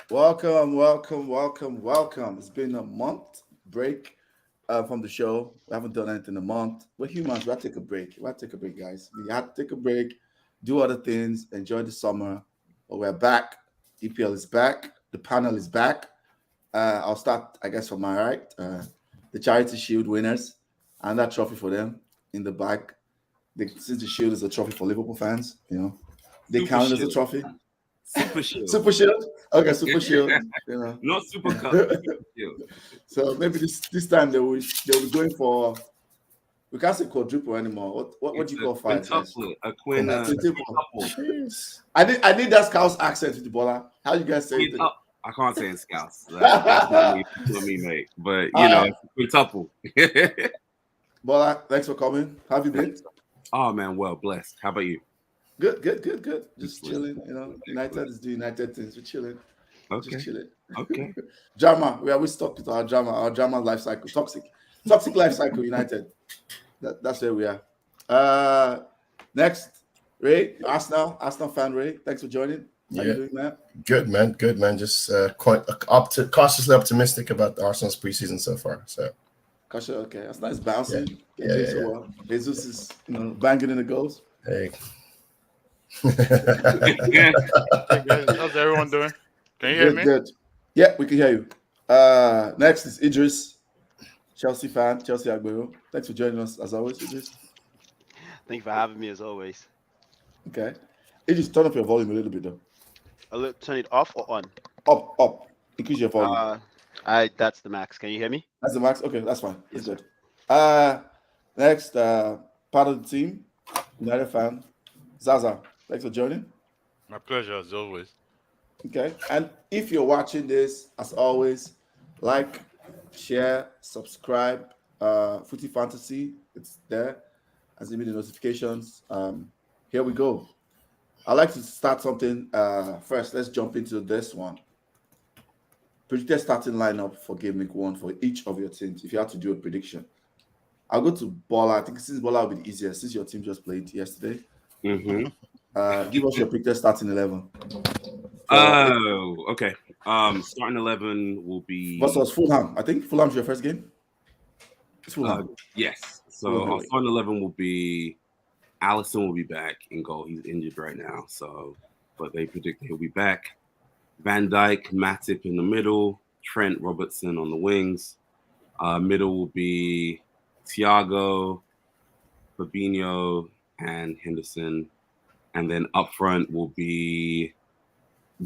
Welcome. It's been a month break from the show. We haven't done anything in a month. We're humans. We have to take a break. We have to take a break, guys. We have to take a break, do other things, enjoy the summer. But we're back. EPL is back. The panel is back. I'll start, I guess, from my right. The Charity Shield winners and that trophy for them in the back. Since the Shield is a trophy for Liverpool fans, they Super count it as a Shield. trophy. Super Shield. Super Shield. Okay, Super Shield. You know. Not Super Cup. Super Shield. So maybe this time they'll be going for, we can't say quadruple anymore. What It's do you a call five guys? quintuplet. A quin. Quintuple. Jeez. I need that Scouse accent with the baller. How you guys say it? I can't say in Scouts. That's not me, mate. But it's a quintuple. Bola, thanks for coming. How have you been? Oh man, well blessed. How about you? Good. Just chilling. United is doing United things. We're chilling. Okay. Just chilling. Okay. Drama. We always stuck with our drama life cycle. Toxic life cycle. United. That's where we are. Next, Ray, Arsenal fan Ray. Thanks for joining. How you doing, man? Good man. Just quite cautiously optimistic about Arsenal's preseason so far. So, Okay, that's nice bouncing. Yeah. Well. Jesus is banging in the goals. Hey. Hey guys, how's everyone doing? Can you hear me? Good. Yeah, we can hear you. Next is Idris, Chelsea fan, Chelsea Aguero. Thanks for joining us as always, Idris. Thank you for having me as always. Okay. Idris, turn up your volume a little bit though. Turn it off or on? Up. Increase your volume. That's the max. Can you hear me? That's the max? Okay, that's fine. Yes, That's good. Next, part of the team, United fan, Zaza. Thanks for joining. My pleasure as always. Okay. And if you're watching this, as always, like, share, subscribe. Footy Fantasy, it's there. As you the notifications. Here we go. I'd like to start something first. Let's jump into this one. Predicted starting lineup for game week 1 for each of your teams. If you have to do a prediction, I'll go to Bola. I think since Bola will be the easiest since your team just played yesterday. Mm-hmm. Give us your predicted starting 11. Oh, okay. Starting 11 will be versus Fulham. I think Fulham's your first game. It's Fulham. Yes. So our starting 11 will be Alisson will be back in goal. He's injured right now. So, but they predict he'll be back. Van Dijk, Matip in the middle. Trent, Robertson on the wings. Middle will be Thiago, Fabinho, and Henderson. And then up front will be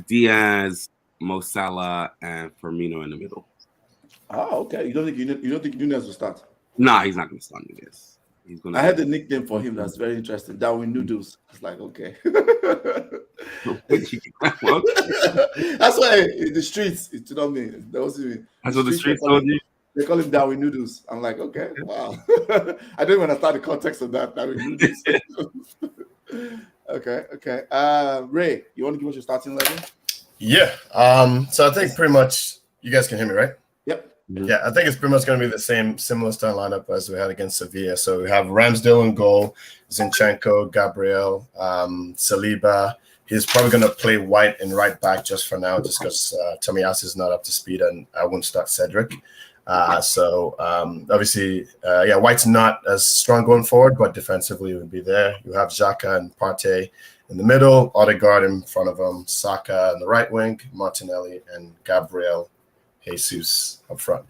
Diaz, Mo Salah, and Firmino in the middle. Oh, okay. You don't think Nunez will start? Nah, he's not going to start Nunez. He's going. I had the nickname for him that's very interesting. Darwin Noodles. It's like okay. That's why in the streets, you know what I mean. That's what the streets told you. They call him Darwin Noodles. I'm like, okay, wow. I didn't understand the context of that. Darwin Noodles. Okay. Ray, you want to give us your starting 11? Yeah. So I think pretty much you guys can hear me, right? Yep. Yeah, I think it's pretty much going to be the similar style lineup as we had against Sevilla. So we have Ramsdale in goal, Zinchenko, Gabriel, Saliba. He's probably going to play White in right back just for now, just because Tomiyasu is not up to speed, and I wouldn't start Cedric. Obviously, White's not as strong going forward, but defensively would be there. You have Xhaka and Partey in the middle, Odegaard in front of him, Saka on the right wing, Martinelli and Gabriel Jesus up front.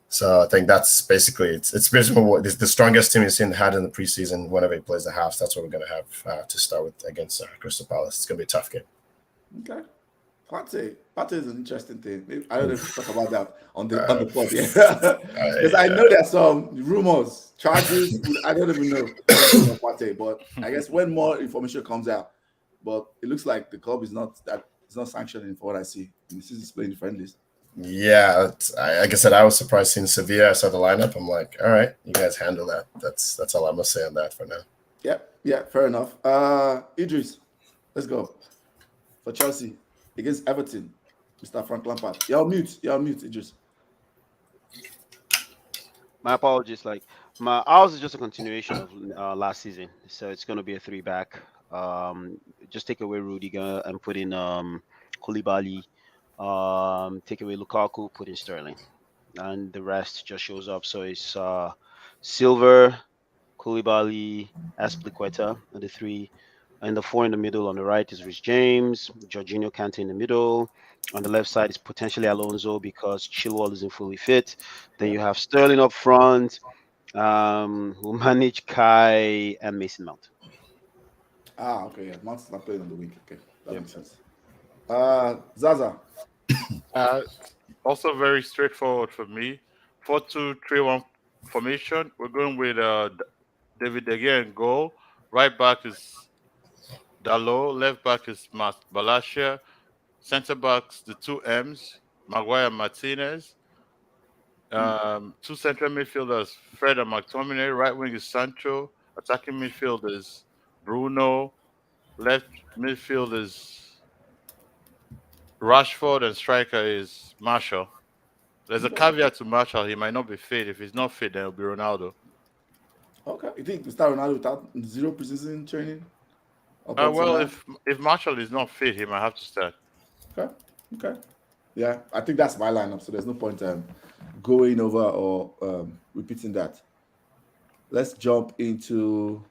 So I think that's basically it's basically what the strongest team you've seen had in the preseason. Whenever he plays the halves, that's what we're going to have to start with against Crystal Palace. It's going to be a tough game. Okay. Partey is an interesting thing. I don't know if we talk about that on the pod. Yeah. Because I know there's some rumors, charges. I don't even know about Partey, but I guess when more information comes out, but it looks like the club is not sanctioning for what I see. This is playing friendlies. Yeah, like I said, I was surprised seeing Sevilla. I saw the lineup. I'm like, all right, you guys handle that. That's all I'm gonna say on that for now. Yeah, fair enough. Idris, let's go for Chelsea against Everton. Mr. Frank Lampard. You're on mute, Idris. My apologies. Ours is just a continuation of last season, so it's going to be a 3-back. Just take away Rudiger and put in Koulibaly, Take away Lukaku, put in Sterling, and the rest just shows up. So it's Silver, Koulibaly, Azpilicueta, and the three. And the four in the middle on the right is Rich James, Jorginho Kante in the middle. On the left side is potentially Alonso because Chilwell isn't fully fit. Then you have Sterling up front. We'll manage Kai and Mason Mount. Okay, yeah. Mount's not playing on the week. Okay, that Yep. makes sense. Zaza. Also very straightforward for me. 4-2-3-1 formation. We're going with David De Gea in goal. Right back is Dalot. Left back is Balashia. Centre backs, the two M's, Maguire and Martinez. Two central midfielders, Fred and McTominay. Right wing is Sancho. Attacking midfield is Bruno. Left midfield is Rashford, and striker is Marshall. There's a caveat to Marshall. He might not be fit. If he's not fit, then it'll be Ronaldo. Okay, you think we start Ronaldo without zero preseason training? Up until Well, now? if Marshall is not fit, he might have to start. Okay. Yeah, I think that's my lineup, so there's no point going over or repeating that. Let's jump into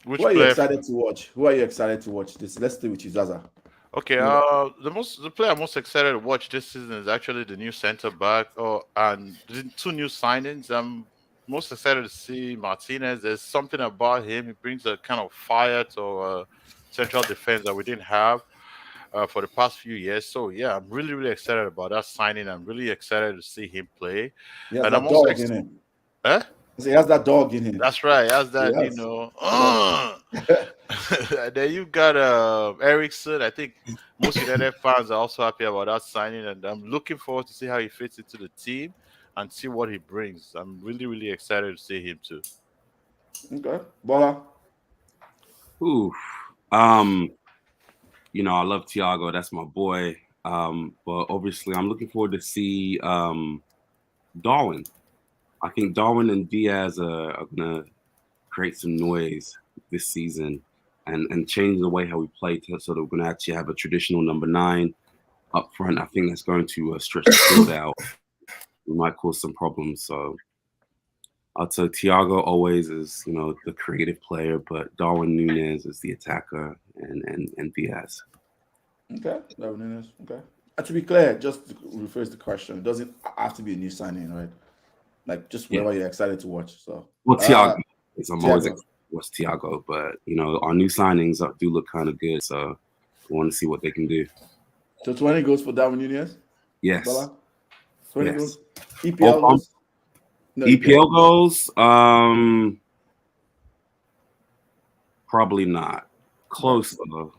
Which who are you player? excited to watch? Who are you excited to watch this? Let's stay with you, Zaza. Okay, the player I'm most excited to watch this season is actually the new centre back. And the two new signings. I'm most excited to see Martinez. There's something about him. He brings a kind of fire to central defense that we didn't have for the past few years. So yeah, I'm really, really excited about that signing. I'm really excited to see him play. He has And that I'm also dog in him. Eh? He has that dog in him. That's right. That's that. Yes. Then you got Ericsson. I think most United fans are also happy about that signing, and I'm looking forward to see how he fits into the team and see what he brings. I'm really, really excited to see him too. Okay, Bola. Ooh, you know, I love Thiago. That's my boy. But obviously, I'm looking forward to see Darwin. I think Darwin and Diaz are gonna create some noise this season and change the way how we play so that we're gonna actually have a traditional number 9 up front. I think that's going to stretch the field out. We might cause some problems. So I'd say Thiago always is, you know, the creative player, but Darwin Núñez is the attacker and Diaz. Okay, Darwin Núñez. Okay. To be clear, just to rephrase the question, it doesn't have to be a new signing, right? Like just whatever you're excited to watch. So Thiago is. I'm always Thiago. excited to watch Thiago, but you know our new signings do look kind of good, so I want to see what they can do. So 20 goes for Darwin Núñez. Yes. Bola? 20 Yes. goes. EPL goes. No, EPL goals? Probably not. Close though.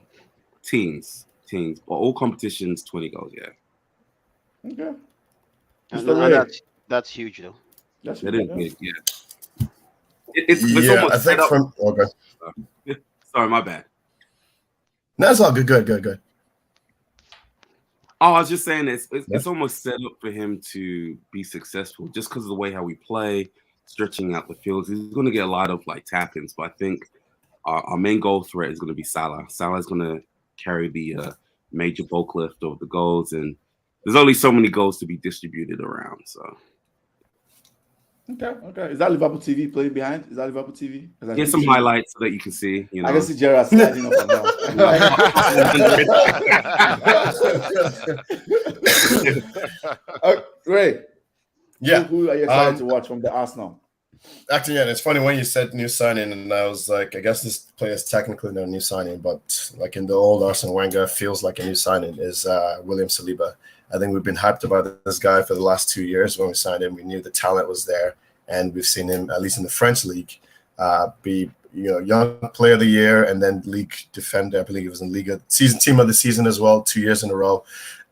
Teams. But all competitions, 20 goals. Yeah. Okay. And that's huge though. That's That good, is big. Yeah. It's Yeah, almost I think set up. from okay. Sorry, my bad. No, it's all good. Oh, I was just saying it's almost set up for him to be successful just because of the way how we play, stretching out the fields. He's going to get a lot of like tap-ins, but I think our main goal threat is going to be Salah. Salah is going to carry the major bulk lift of the goals, and there's only so many goals to be distributed around. So Okay. Is that Liverpool TV playing behind? Is that Liverpool TV? get some highlights so that you can see. You know, I can see Gerard sliding up and down. Ray. Yeah. Who are you excited to watch from the Arsenal? Actually, yeah, it's funny when you said new signing, and I was like, I guess this player is technically not a new signing, but like in the old Arsene Wenger, feels like a new signing is William Saliba. I think we've been hyped about this guy for the last 2 years. When we signed him, we knew the talent was there, and we've seen him, at least in the French league, be young player of the year and then league defender. I believe he was in Liga season team of the season as well, 2 years in a row.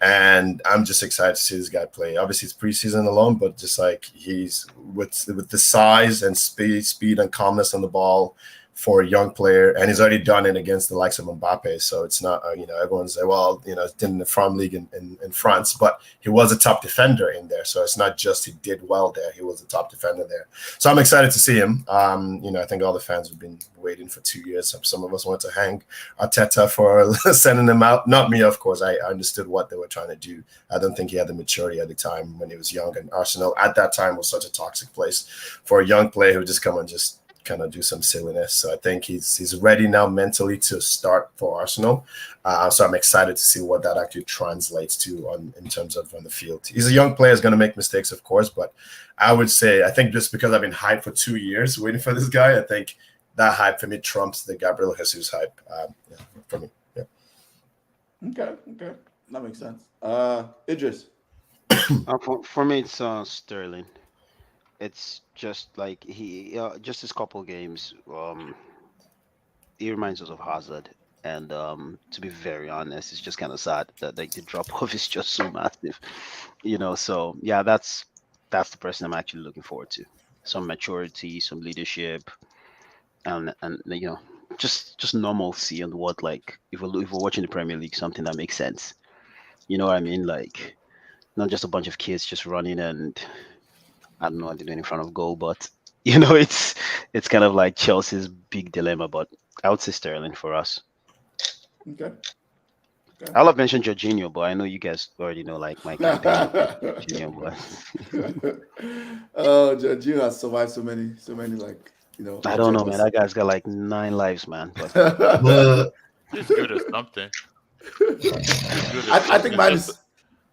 And I'm just excited to see this guy play. Obviously, it's preseason alone, but just like he's with the size and speed and calmness on the ball, for a young player, and he's already done it against the likes of Mbappe. So it's not, everyone's like, well, it's in the Farm League in France, but he was a top defender in there. So it's not just he did well there; he was a top defender there. So I'm excited to see him. I think all the fans have been waiting for 2 years. Some of us want to hang Arteta for sending him out. Not me, of course. I understood what they were trying to do. I don't think he had the maturity at the time when he was young, and Arsenal at that time was such a toxic place for a young player who just come and just kind of do some silliness. So I think he's ready now mentally to start for Arsenal. So I'm excited to see what that actually translates to in terms of on the field. He's a young player, is going to make mistakes, of course, but I think just because I've been hyped for 2 years waiting for this guy, I think that hype for me trumps the Gabriel Jesus hype for me. Yeah. Okay, that makes sense. Idris. For me, it's Sterling. It's just like just his couple games. He reminds us of Hazard, and to be very honest, it's just kind of sad that like the drop off is just so massive, So yeah, that's the person I'm actually looking forward to. Some maturity, some leadership, and just normalcy and what, like, if we're watching the Premier League, something that makes sense. You know what I mean? Like, not just a bunch of kids just running and I don't know what they're doing in front of goal, but it's kind of like Chelsea's big dilemma. But I would say Sterling for us. Okay. I'll have mentioned Jorginho, but I know you guys already know like my campaign. Jorginho, but Jorginho has survived so many like I don't know, man. That guy's got like 9 lives, man. But he's good at something. I think mine is.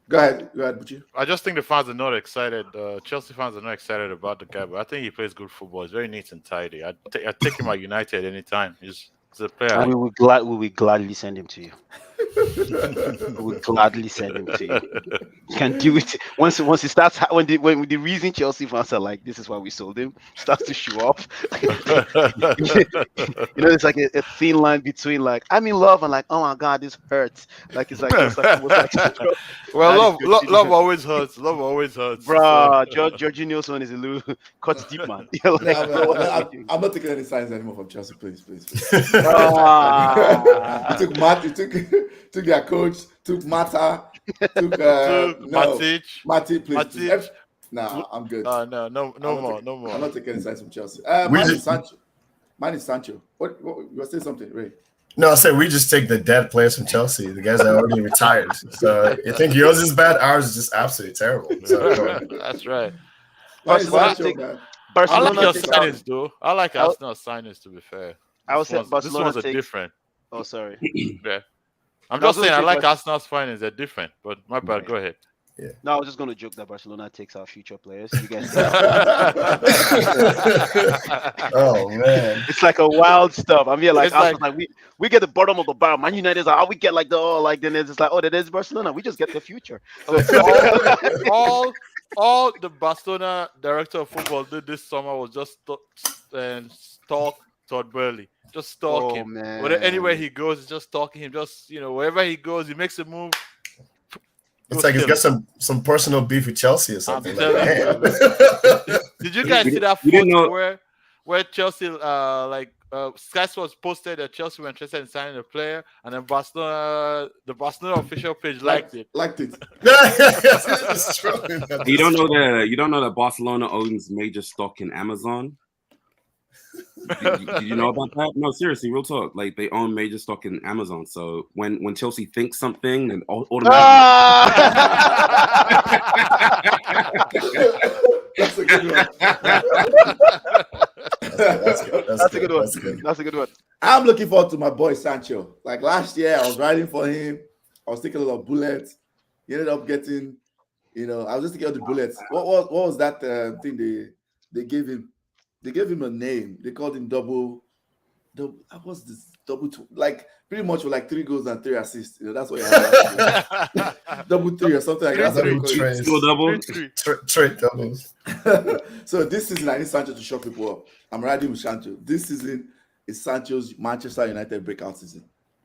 Go ahead, Buchi. I just think the fans are not excited. Chelsea fans are not excited about the guy, but I think he plays good football. He's very neat and tidy. I'd take him at United anytime. He's a player. And we will gladly send him to you. We will gladly send him to you. You can do it once he starts. When the reason Chelsea fans are like, this is why we sold him, starts to show off. It's like a thin line between like I'm in love and like, oh my god, this hurts. Like it's like well, love always hurts. Love always hurts. Bro, Jorginho's one is a little cuts deep, man. I'm not taking any signs anymore from Chelsea. Please. You took their coach, took Mata, took Matic, please. Nah, I'm good. No more. I'm not taking any signs from Chelsea. Mine is Sancho. What you were saying something, Ray? No, I said we just take the dead players from Chelsea, the guys that are already retired. So you think yours is bad? Ours is just absolutely terrible. So, that's right. I like your signings, though. I like Arsenal signings, to be fair. This ones are different. Oh, sorry. Yeah. I'm just saying I like Arsenal's signings. They're different, but my bad. Go ahead. Yeah. No, I was just going to joke that Barcelona takes our future players. You guys. Oh man, it's like a wild stuff. I mean, like we get the bottom of the barrel. Man United is like, we get like then it's like, there's Barcelona. We just get the future. So all the Barcelona director of football did this summer was just stalk Todd Burley. Just stalk him. Man. Anywhere he goes, it's just stalking him. Just wherever he goes, he makes a move. It's like he's got some personal beef with Chelsea or something. Did you guys see that photo where Chelsea Sky Sports posted that Chelsea were interested in signing a player, and then the Barcelona official page liked it. It's true. You don't know that Barcelona owns major stock in Amazon? Did you know about that? No, seriously, real talk. Like they own major stock in Amazon. So when Chelsea thinks something, then automatically. That's a good one. That's a good one. That's a good one. I'm looking forward to my boy Sancho. Like last year, I was riding for him. I was taking a lot of bullets. He ended up getting, I was just taking all the bullets. What was that thing they gave him? They gave him a name. They called him double. What was this? Double two. Like pretty much with like 3 goals and 3 assists. That's what you had. Double 3 or something like that. Still double. Trade doubles. So this season, I need Sancho to shock people up. I'm riding with Sancho. This season is Sancho's Manchester United breakout season.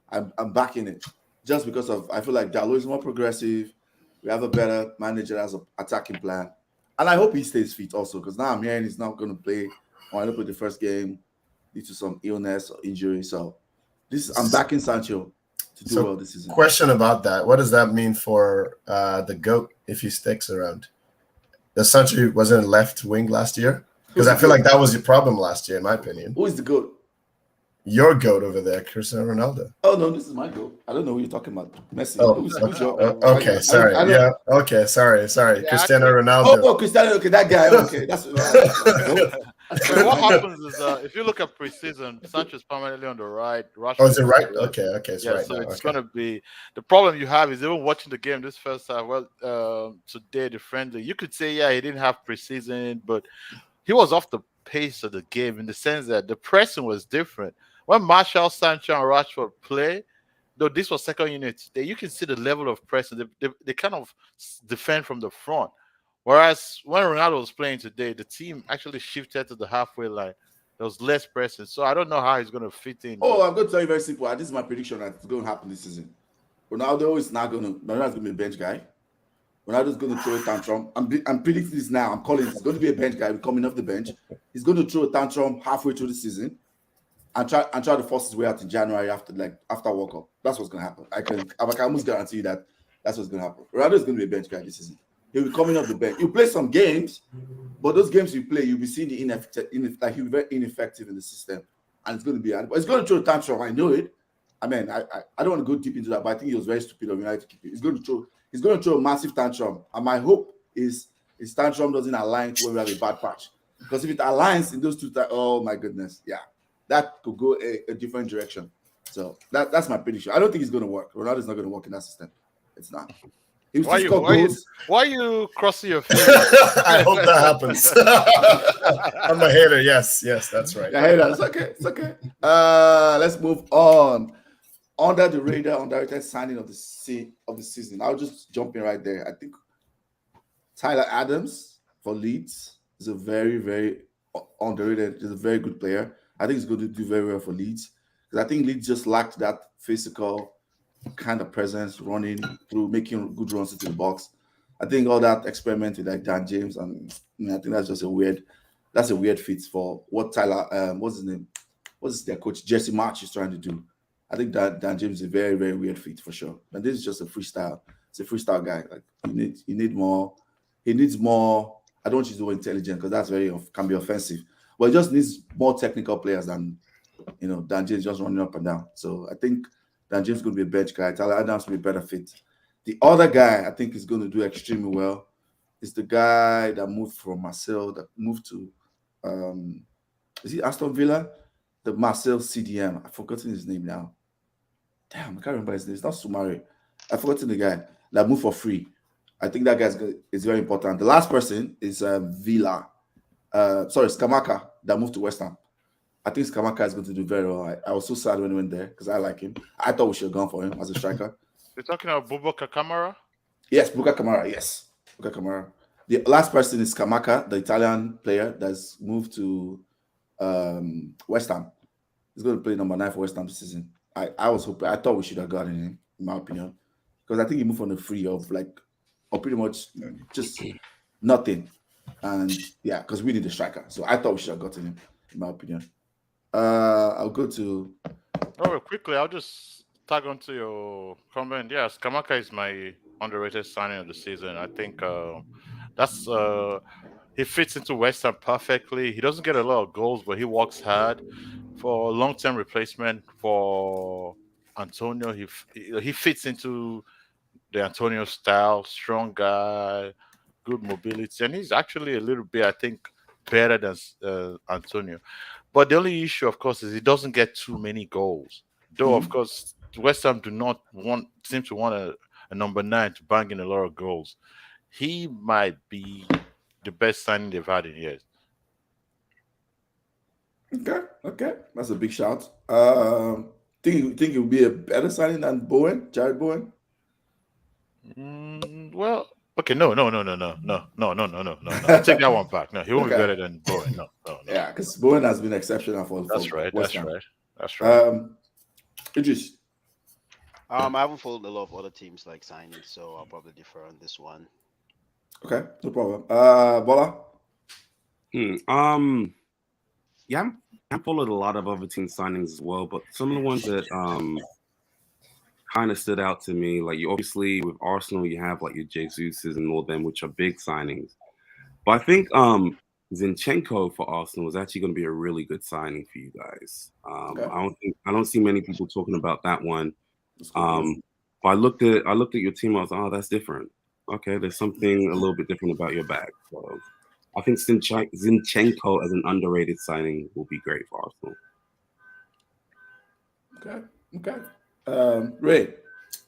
I'm backing it just because I feel like Dalot is more progressive. We have a better manager that has an attacking plan. And I hope he stays fit also, because now I'm hearing he's not going to play. I want to play the first game. due to some illness or injury. So I'm backing Sancho to do well this season. Question about that: what does that mean for the GOAT if he sticks around? The Sancho wasn't left wing last year, because I feel like that was your problem last year, in my opinion. Who is the GOAT? Your GOAT over there, Cristiano Ronaldo. Oh no, this is my GOAT. I don't know who you're talking about. Messi. Oh, Who's your? okay, sorry. Yeah, okay, sorry. Yeah, Cristiano actually- Ronaldo. Oh, Cristiano. Okay, that guy. Okay, that's. But what happens is, if you look at preseason, Sancho's permanently on the right. Oh, is it right? Rashford Okay, it's yeah, right so now. it's Okay. going to be the problem you have is even watching the game this first half. Well, today the friendly, you could say he didn't have preseason, but he was off the pace of the game in the sense that the pressing was different. When Martial, Sancho, and Rashford play, though this was second unit, you can see the level of pressing. They kind of defend from the front. Whereas when Ronaldo was playing today, the team actually shifted to the halfway line. There was less pressing. So I don't know how he's going to fit in. Oh, I'm going to tell you very simple. This is my prediction that it's going to happen this season. Ronaldo's going to be a bench guy. Ronaldo's going to throw a tantrum. I'm predicting this now. I'm calling it. He's going to be a bench guy coming off the bench. He's going to throw a tantrum halfway through the season and try to force his way out in January after World Cup. That's what's going to happen. I can almost guarantee you that that's what's going to happen. Ronaldo's going to be a bench guy this season. He'll be coming off the bench. He'll play some games, but those games you play, you'll be seeing the he'll be very ineffective in the system, and it's going to be. It's going to throw a tantrum. I know it. I mean, I don't want to go deep into that, but I think he was very stupid of United to keep it. He's going to throw a massive tantrum, and my hope is his tantrum doesn't align to where we have a bad patch. Because if it aligns in those two, oh my goodness, yeah, that could go a different direction. So that's my prediction. I don't think it's going to work. Ronaldo's not going to work in that system. It's not. Why are you crossing your fingers? I hope that happens. I'm a hater. Yes, that's right. Yeah, hater. It's okay. Let's move on. Under the radar, underrated signing of the season. I'll just jump in right there. I think Tyler Adams for Leeds is a very, very underrated. He's a very good player. I think he's going to do very well for Leeds because I think Leeds just lacked that physical kind of presence, running through, making good runs into the box. I think all that experiment with like Dan James, and I think that's just a weird fit for what Tyler, what's his name? What's their coach Jesse March is trying to do. I think that Dan James is a very, very weird fit for sure. And this is just a freestyle. It's a freestyle guy. Like you need more. He needs more. I don't want you to do intelligent because that's can be offensive. But he just needs more technical players than Dan James just running up and down. So I think Dan James is going to be a bench guy. Tyler Adams will be a better fit. The other guy I think is going to do extremely well is the guy that moved from Marseille, that moved to is he Aston Villa? The Marseille CDM. I've forgotten his name now. Damn, I can't remember his name. It's not Sumari. I've forgotten the guy that moved for free. I think that guy is very important. The last person is Skamaka that moved to West Ham. I think Skamaka is going to do very well. I was so sad when he went there because I like him. I thought we should have gone for him as a striker. You're talking about Boubacar Kamara? Yes, Boubacar Kamara. Yes, Boubacar Kamara. The last person is Skamaka, the Italian player that's moved to West Ham. He's going to play number 9 for West Ham this season. I thought we should have gotten him, in my opinion, because I think he moved on the free of pretty much just nothing. And yeah, because we need a striker. So I thought we should have gotten him, in my opinion. I'll go to. Oh, quickly, I'll just tag onto your comment. Yes, Kamaka is my underrated signing of the season. I think he fits into West Ham perfectly. He doesn't get a lot of goals, but he works hard for a long-term replacement for Antonio. He fits into the Antonio style, strong guy, good mobility, and he's actually a little bit, I think, better than Antonio. But the only issue, of course, is he doesn't get too many goals. Though, of course, West Ham seem to want a number 9 to bang in a lot of goals. He might be the best signing they've had in years. Okay, that's a big shout. Think it would be a better signing than Jared Bowen? Well, okay, no. I take that one back. No, he won't be better than Bowen. No. Yeah, because Bowen has been exceptional for That's right. West Ham. That's right. Idris. I haven't followed a lot of other teams like signing, so I'll probably defer on this one. Okay, no problem. Bola? Yeah, followed a lot of other team signings as well, but some of the ones that kind of stood out to me, like you obviously with Arsenal, you have like your Jesuses and all them, which are big signings. But I think Zinchenko for Arsenal is actually going to be a really good signing for you guys. Okay. I don't see many people talking about that one. That's good. But I looked at your team. I was like, oh, that's different. Okay, there's something a little bit different about your bag. So I think Zinchenko as an underrated signing will be great for Arsenal. Okay. Ray.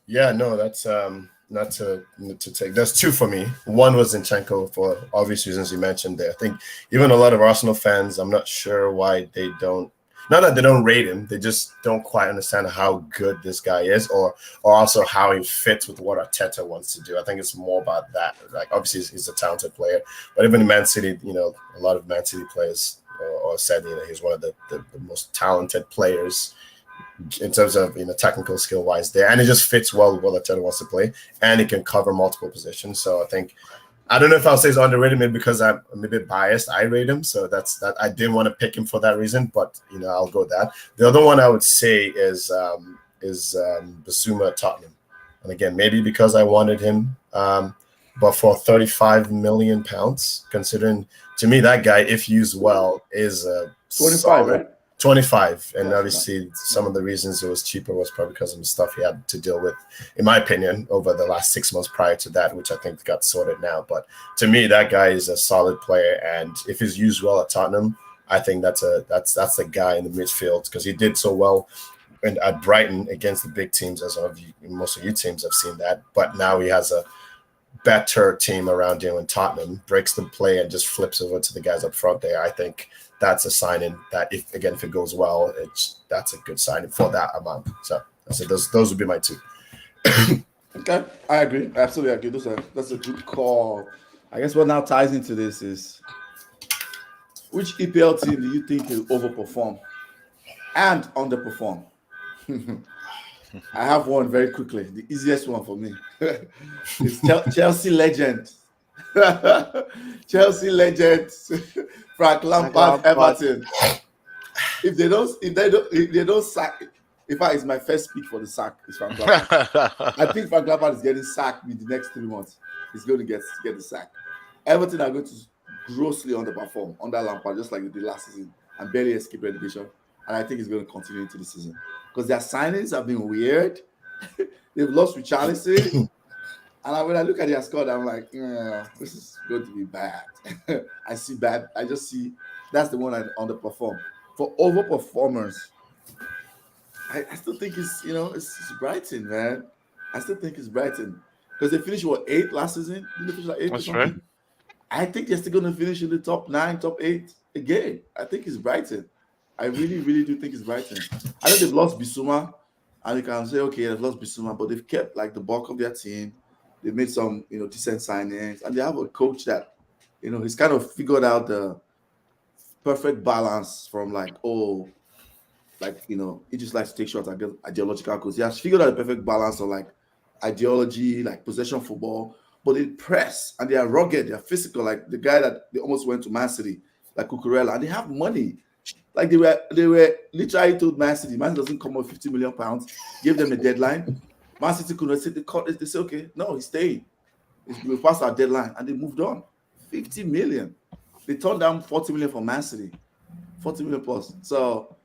Yeah, no, that's not to take. There's two for me. One was Zinchenko for obvious reasons you mentioned there. I think even a lot of Arsenal fans, I'm not sure why they don't. Not that they don't rate him, they just don't quite understand how good this guy is, or also how he fits with what Arteta wants to do. I think it's more about that. Like obviously he's a talented player, but even in Man City, a lot of Man City players or said he's one of the most talented players in terms of technical skill wise there, and it just fits well with what Arteta wants to play, and he can cover multiple positions. So I don't know if I'll say he's underrated, maybe because I'm a bit biased. I rate him, so that's that. I didn't want to pick him for that reason, but I'll go with that. The other one I would say is Basuma at Tottenham, and again maybe because I wanted him, but for £35 million, considering to me that guy, if used well, is 25, right? 25, and obviously some of the reasons it was cheaper was probably because of the stuff he had to deal with, in my opinion, over the last 6 months prior to that, which I think got sorted now. But to me, that guy is a solid player, and if he's used well at Tottenham, I think that's the guy in the midfield, because he did so well at Brighton against the big teams, as most of you teams have seen that. But now he has a better team around him in Tottenham, breaks the play and just flips over to the guys up front there. I think that's a signing that if it goes well, that's a good signing for that amount. So those would be my two. Okay, I agree. Absolutely agree. That's a good call. I guess what now ties into this is, which EPL team do you think will overperform and underperform? I have one very quickly. The easiest one for me. It's Chelsea legend. Chelsea legend. Frank Lampard, Everton. If they don't sack. In fact, it's my first pick for the sack. It's Frank Lampard. I think Frank Lampard is getting sacked in the next 3 months. He's going to get the sack. Everton are going to grossly underperform under Lampard, just like they did last season, and barely escape relegation. And I think it's going to continue into the season because their signings have been weird. They've lost Richarlison. And when I look at their squad, I'm like, this is going to be bad. I see bad. I just see that's the one I underperform. For overperformers, I still think it's Brighton, man. I still think it's Brighton because they finished 8th last season. Didn't they finish like 8th? That's right. I think they're still going to finish in the top 9, top 8 again. I think it's Brighton. I really, really do think it's Brighton. I know they've lost Bissouma, and you can say, okay, they've lost Bissouma, but they've kept like the bulk of their team. They've made some, decent signings, and they have a coach that, he's kind of figured out the perfect balance from he just likes to take shots at ideological goals. He has figured out the perfect balance of like ideology, like possession football, but they press and they are rugged, they are physical, like the guy that they almost went to Man City, like Cucurella, and they have money. Like they were literally told Man City doesn't come with £50 million, gave them a deadline. Man City couldn't say they say, okay, no, he's staying. We passed our deadline and they moved on. 50 million. They turned down 40 million for Man City. 40 million plus. So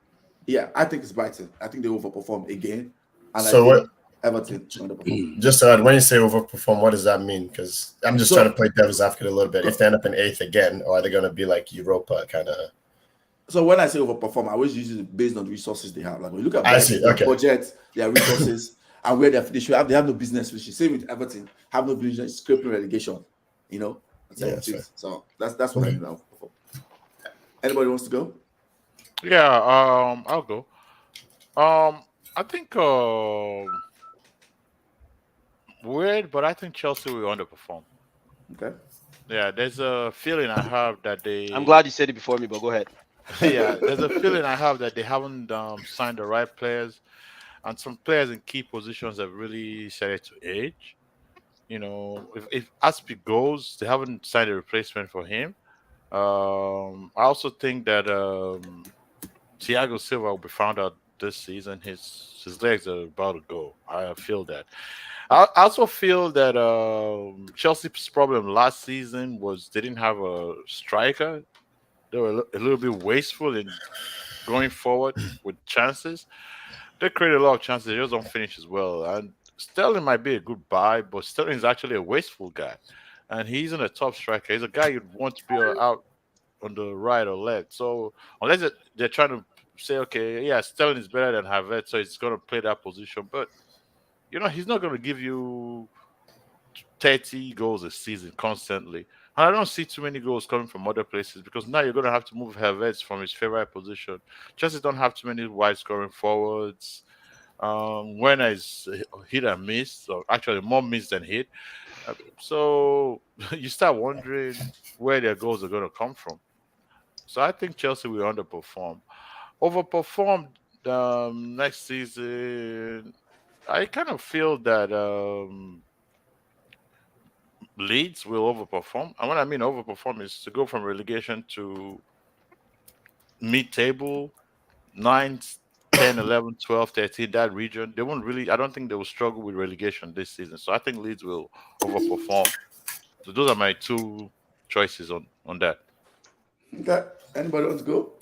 yeah, I think it's Brighton. I think they overperform again. And so I think Everton underperform. Just to add, when you say overperform, what does that mean? Because I'm just trying to play devil's advocate a little bit. If they end up in 8th again, or are they going to be like Europa kind of? So when I say overperform, I always use it based on the resources they have. Like when you look at their budget, their resources, and where they have no business finishing. Same with Everton, have no business scraping relegation. So that's what I mean. Anybody wants to go? Yeah, I'll go. I think weird, but I think Chelsea will underperform. Okay. Yeah, there's a feeling I have that they. I'm glad you said it before me, but go ahead. Yeah, there's a feeling I have that they haven't signed the right players, and some players in key positions have really started to age. If Aspi goes, they haven't signed a replacement for him. I also think that Thiago Silva will be found out this season. His legs are about to go. I feel that. I also feel that Chelsea's problem last season was they didn't have a striker. They were a little bit wasteful in going forward with chances. They created a lot of chances. They just don't finish as well. And Sterling might be a good buy, but Sterling is actually a wasteful guy. And he isn't a top striker. He's a guy you'd want to be out on the right or left. So unless they're trying to say, okay, yeah, Sterling is better than Havertz, so he's going to play that position. But, he's not going to give you 30 goals a season constantly. And I don't see too many goals coming from other places because now you're going to have to move Havertz from his favorite position. Chelsea don't have too many wide scoring forwards. When is hit and miss, or actually more miss than hit. So you start wondering where their goals are going to come from. So I think Chelsea will underperform. Overperform next season. I kind of feel that Leeds will overperform. And what I mean overperform is to go from relegation to mid-table, 9, 10, 11, 12, 13, that region. They won't really, I don't think they will struggle with relegation this season. So I think Leeds will overperform. So those are my two choices on that. Okay. Anybody want to go?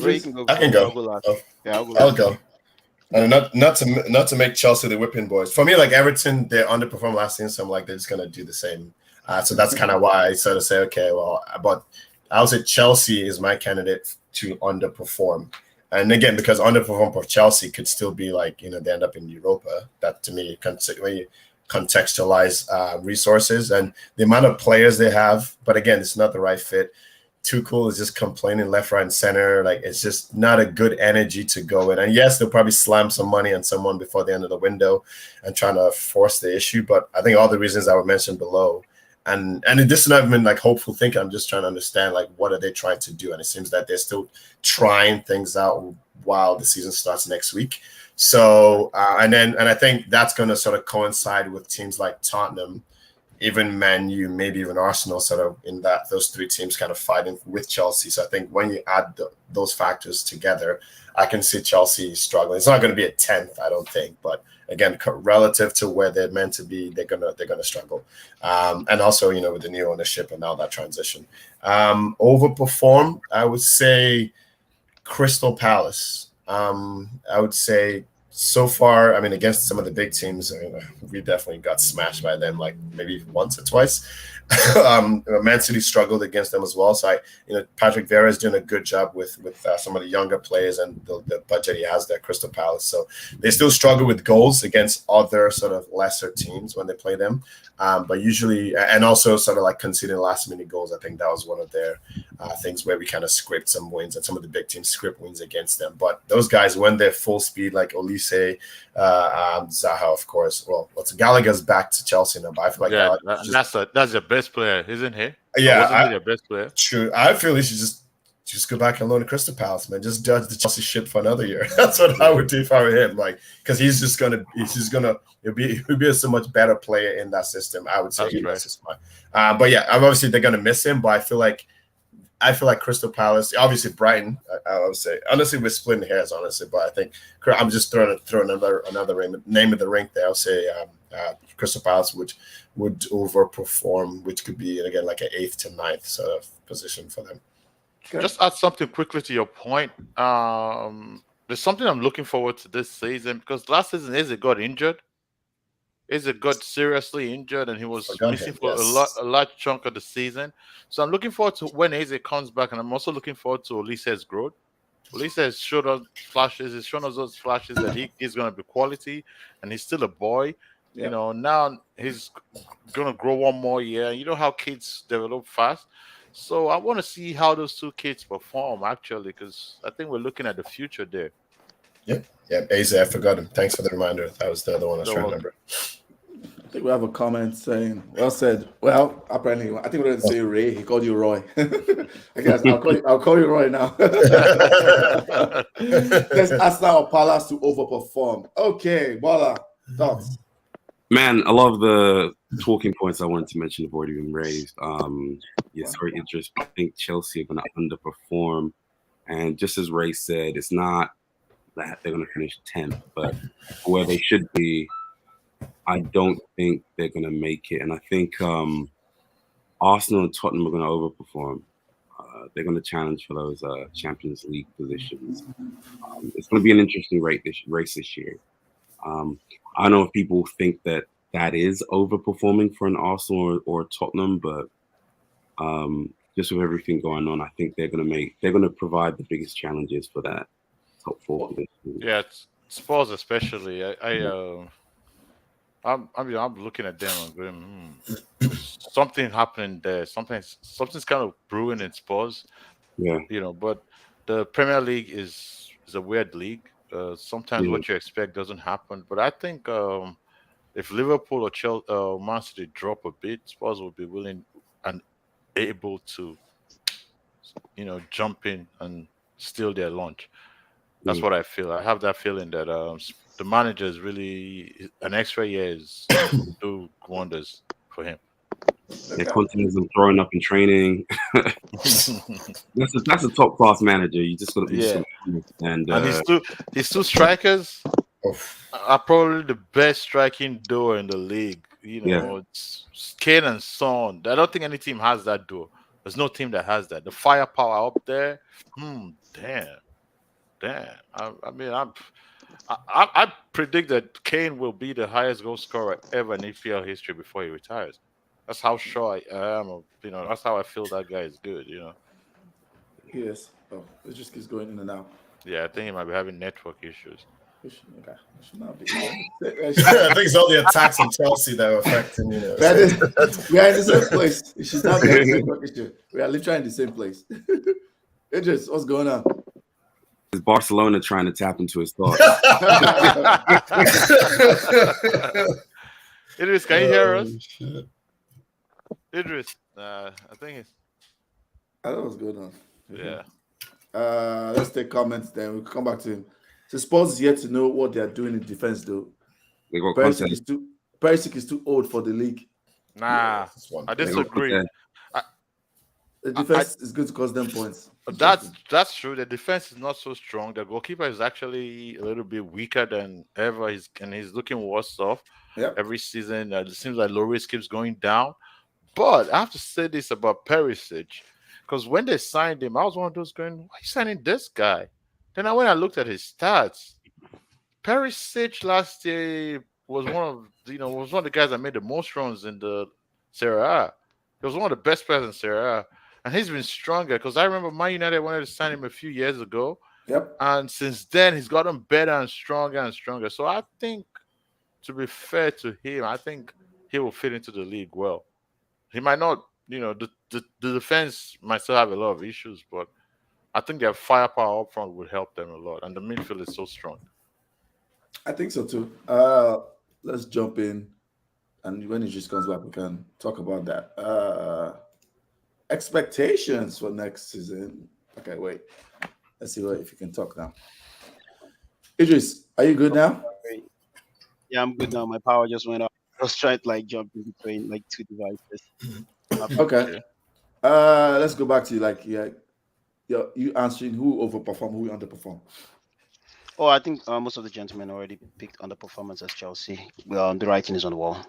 Ray, you can go. I can go. I'll go last. Yeah, I'll go I'll last. go. And not to make Chelsea the whipping boys. For me, like Everton, they underperformed last season, so I'm like they're just gonna do the same. So that's kind of why I sort of say, okay, well, but I would say Chelsea is my candidate to underperform. And again, because underperform for Chelsea could still be like, they end up in Europa. That to me, when you contextualize resources and the amount of players they have, but again, it's not the right fit. Tuchel is just complaining left, right, and center. Like it's just not a good energy to go in. And yes, they'll probably slam some money on someone before the end of the window and trying to force the issue. But I think all the reasons I would mention below, and this is not even like hopeful thinking. I'm just trying to understand like what are they trying to do. And it seems that they're still trying things out while the season starts next week. So and I think that's going to sort of coincide with teams like Tottenham, even Man U, maybe even Arsenal, sort of in that those three teams kind of fighting with Chelsea. So I think when you add those factors together, I can see Chelsea struggling. It's not going to be a 10th, I don't think, but again, relative to where they're meant to be, they're gonna struggle. And also, with the new ownership and all that transition, overperform. I would say Crystal Palace. I would say. So far, I mean, against some of the big teams, we definitely got smashed by them, like maybe once or twice. Man City struggled against them as well. So Patrick Vieira is doing a good job with some of the younger players and the budget he has there, Crystal Palace. So they still struggle with goals against other sort of lesser teams when they play them. But usually, and also sort of like conceding last minute goals. I think that was one of their things where we kind of scraped some wins, and some of the big teams scraped wins against them. But those guys, when they're full speed, like Olise, Zaha, of course. Well, Gallagher's back to Chelsea now, but I feel like that's the best player, isn't he? Yeah, wasn't he the best player? True. I feel he should just go back and loan to Crystal Palace, man. Just judge the Chelsea ship for another year. That's what I would do if I were him. Like, because he'll be a so much better player in that system. I would say that's right. But yeah, obviously they're gonna miss him. But I feel like Crystal Palace, obviously Brighton. I would say honestly we're splitting hairs, honestly. But I think I'm just throwing another name of the ring there. I'll say Crystal Palace would overperform, which could be again like an 8th to 9th sort of position for them. Just add something quickly to your point. There's something I'm looking forward to this season because last season Eze got injured. Eze got seriously injured and he was missing for a large chunk of the season. So I'm looking forward to when Eze comes back, and I'm also looking forward to Olise's growth. Olise has showed us flashes. He's shown us those flashes that he's going to be quality, and he's still a boy. Yeah. Now he's going to grow one more year. You know how kids develop fast. So I want to see how those two kids perform, actually, because I think we're looking at the future there. Yeah, Eze, I forgot him. Thanks for the reminder. That was the other one I was trying to remember. I think we have a comment saying, well said. Well, apparently, I think we didn't say Ray. He called you Roy. I guess I'll call you Roy now. Let's ask now Palace to overperform. Okay, Bola, thoughts? Man, a lot of the talking points I wanted to mention have already been raised. Yes, very interesting. I think Chelsea are going to underperform. And just as Ray said, it's not that they're going to finish 10th, but where they should be, I don't think they're going to make it. And I think Arsenal and Tottenham are going to overperform. They're going to challenge for those Champions League positions. It's going to be an interesting race this year. I don't know if people think that is overperforming for an Arsenal or Tottenham, but just with everything going on, I think they're going to provide the biggest challenges for that top 4 position. Yeah, Spurs especially. I'm looking at them and going, something happening there. Something's kind of brewing in Spurs. Yeah, but the Premier League is a weird league. Sometimes what you expect doesn't happen. But I think if Liverpool or Chelsea, Man City drop a bit, Spurs will be willing and able to, jump in and steal their lunch. That's what I feel. I have that feeling that the manager is really an extra year is do wonders for him. Their confidence in throwing up in training. That's a top class manager. You just got to be and his two strikers are probably the best striking duo in the league. It's Kane and Son. I don't think any team has that duo. There's no team that has that. The firepower up there. Damn. I predict that Kane will be the highest goal scorer ever in EPL history before he retires. That's how sure I am. That's how I feel that guy is good. Yes. Oh, it just keeps going in and out. Yeah, I think he might be having network issues. It should not be. I think it's all the attacks on Chelsea that are affecting. We are in the same place. It should not be a network issue. We are literally in the same place. Idris, what's going on? Is Barcelona trying to tap into his thoughts? Idris, can you hear us? Shit. Idris, I think it's. I don't know what's going on. Yeah. Let's take comments then. We'll come back to him. So Spurs is yet to know what they are doing in defense, though. Perisic is too old for the league. Nah, I disagree. The defense is going to cost them points. That's true. The defense is not so strong. The goalkeeper is actually a little bit weaker than ever. He's looking worse off every season. It seems like Lloris keeps going down. But I have to say this about Perisic, because when they signed him, I was one of those going, "Why are you signing this guy?" Then when I looked at his stats, Perisic last year was one of the guys that made the most runs in the Serie A. He was one of the best players in Serie A. And he's been stronger because I remember Man United wanted to sign him a few years ago. Yep. And since then, he's gotten better and stronger and stronger. So I think, to be fair to him, I think he will fit into the league well. He might not, the defense might still have a lot of issues, but I think their firepower up front would help them a lot. And the midfield is so strong. I think so too. Let's jump in. And when it just comes back, we can talk about that. Expectations for next season. Okay, wait. Let's see if you can talk now. Idris, are you good now? Yeah, I'm good now. My power just went off. I was trying to jump in between two devices. Okay. Let's go back to you answering who overperformed, who underperformed. Oh, I think most of the gentlemen already picked underperformance as Chelsea. Well, the writing is on the wall.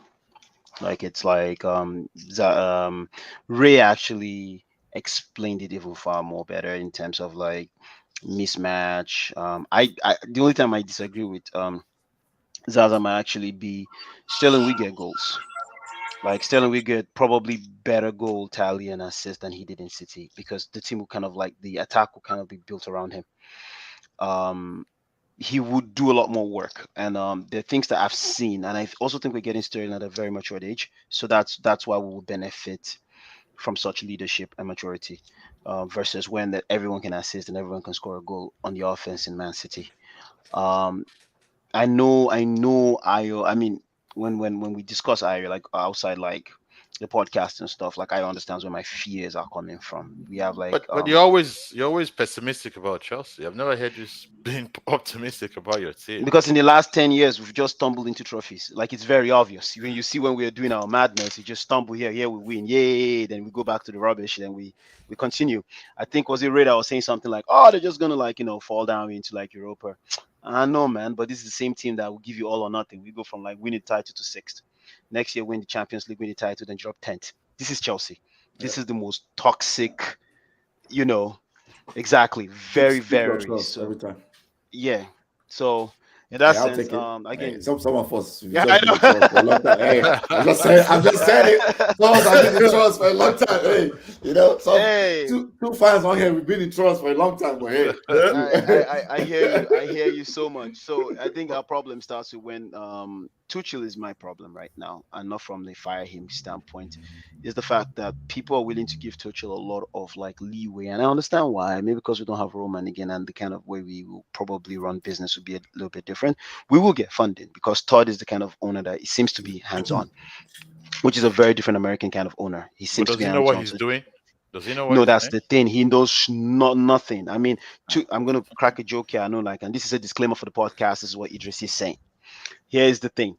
Ray actually explained it even far more better in terms of mismatch. The only time I disagree with Zaza might actually be Sterling will get goals. Sterling will get probably better goal tally and assist than he did in City, because the team will the attack will kind of be built around him. He would do a lot more work, and there are things that I've seen, and I also think we're getting Sterling at a very mature age, so that's why we will benefit from such leadership and maturity, versus when everyone can assist and everyone can score a goal on the offense in Man City. I know Ayo. I mean, when we discuss Ayo outside the podcast and stuff, like I understand where my fears are coming from. We have like But you're always pessimistic about Chelsea. I've never heard you being optimistic about your team. because in the last 10 years we've just stumbled into trophies. Like it's very obvious when you see when we're doing our madness, you just stumble here, we win, yay, then we go back to the rubbish, then we continue. I think was it Radar was saying something like, oh, they're just gonna like fall down into like Europa. I know, man, but this is the same team that will give you all or nothing. We go from like winning title to sixth. Next year, win the Champions League, win the title, then drop 10th. This is Chelsea. This is the most toxic, exactly. Very, very. So, every time. yeah. So, in that I'll sense, take it. again, Hey, some of us yeah, just I been in trust for a long time. Hey, I'm just saying it. Some of us have been in trust for a long time. Hey, hey, two fans on here, we've been in trust for a long time. But hey, I hear you. I hear you so much. So I think our problem starts with when Tuchel is my problem right now, and not from the fire him standpoint. Is the fact that people are willing to give Tuchel a lot of like leeway, and I understand why. Maybe because we don't have Roman again, and the kind of way we will probably run business will be a little bit different. We will get funding because Todd is the kind of owner that he seems to be hands-on, which is a very different American kind of owner. He But seems to does be he know what hands-on. he's So doing? Does he know what no, he's that's doing? the thing. He knows not nothing. I mean, I'm gonna crack a joke here. I know, like, and this is a disclaimer for the podcast. This is what Idris is saying. Here is the thing.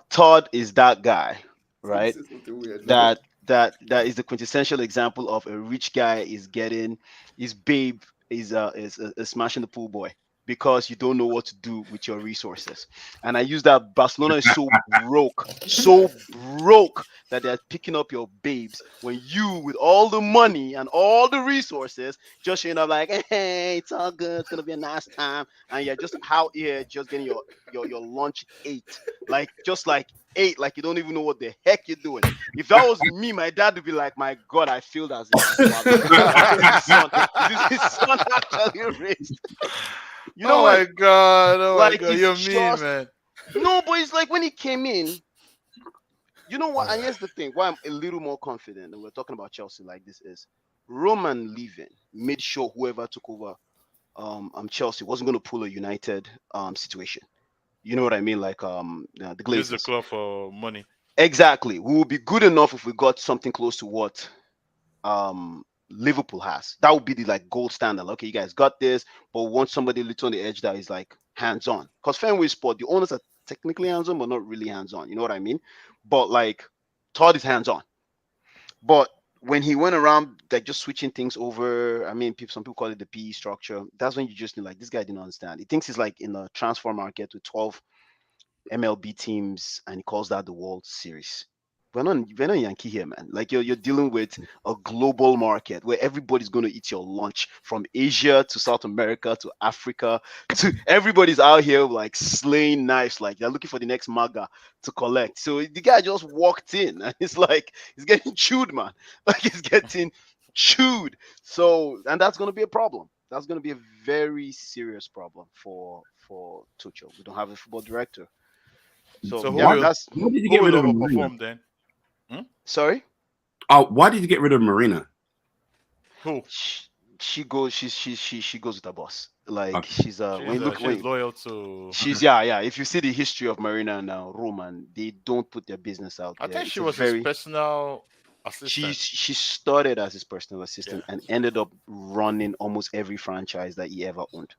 Todd is that guy, right? this is something weird. No. That is the quintessential example of a rich guy is getting his babe is smashing the pool boy because you don't know what to do with your resources. And I use that Barcelona is so broke that they're picking up your babes when you, with all the money and all the resources, just showing up like, hey, it's all good, it's gonna be a nice time, and you're just out here just getting your lunch ate, like just like ate, like you don't even know what the heck you're doing. If that was me, my dad would be like, my God, I failed as a father. Is his son actually raised? You know Oh what? my god! Oh my Like god! it's You're mean, just man. no, but it's like when he came in, you know what? And here's the thing: why I'm a little more confident, and we're talking about Chelsea like this is Roman leaving made sure whoever took over Chelsea wasn't going to pull a United situation. You know what I mean? Like the Use the Glazers. club for money. Exactly. We will be good enough if we got something close to what Liverpool has. That would be the like gold standard. Okay, you guys got this, but want somebody little on the edge that is like hands-on. Because Fenway Sport, the owners are technically hands-on, but not really hands-on. You know what I mean? But like Todd is hands-on. But when he went around like just switching things over, I mean, some people call it the PE structure. That's when you just knew like this guy didn't understand. He thinks he's like in the transfer market with 12 MLB teams, and he calls that the World Series. We're not Yankee here, man. Like you're dealing with a global market where everybody's going to eat your lunch from Asia to South America to Africa to everybody's out here like slaying knives, like they're looking for the next MAGA to collect. So the guy just walked in and it's like he's getting chewed, man. Like he's getting chewed. So and that's going to be a problem. That's going to be a very serious problem for Tuchel. We don't have a football director. So So yeah, Why, that's why did you who get will rid of Marina? overperform then? sorry. Oh, why did you get rid of Marina? Who? She goes. She goes with her boss. Like Okay. she's when you look She's when loyal to. she's yeah. If you see the history of Marina now, Roman, they don't put their business out I there. think It's she a was his very personal assistant. she started as his personal assistant Yeah. and ended up running almost every franchise that he ever owned.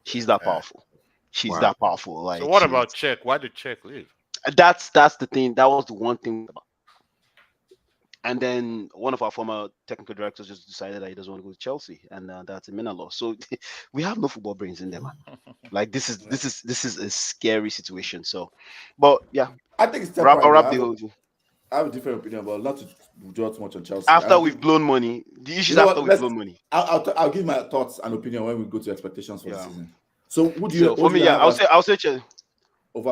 She's that Yeah. powerful. She's Wow. that powerful. So Like what she's about Czech? Why did Czech leave? that's the thing. That was the one thing. And then one of our former technical directors just decided that he doesn't want to go to Chelsea, and that's a Minalo. So we have no football brains in there, man. Like this is a scary situation. So, but yeah, I think it's I'll temporary. wrap the whole I have a different opinion, but not to draw too much on Chelsea. after we've blown money. The issues after we've blown money. I'll give my thoughts and opinion when we go to expectations for the Yeah. season. So, So for what do me, you yeah, have as I'll say Chelsea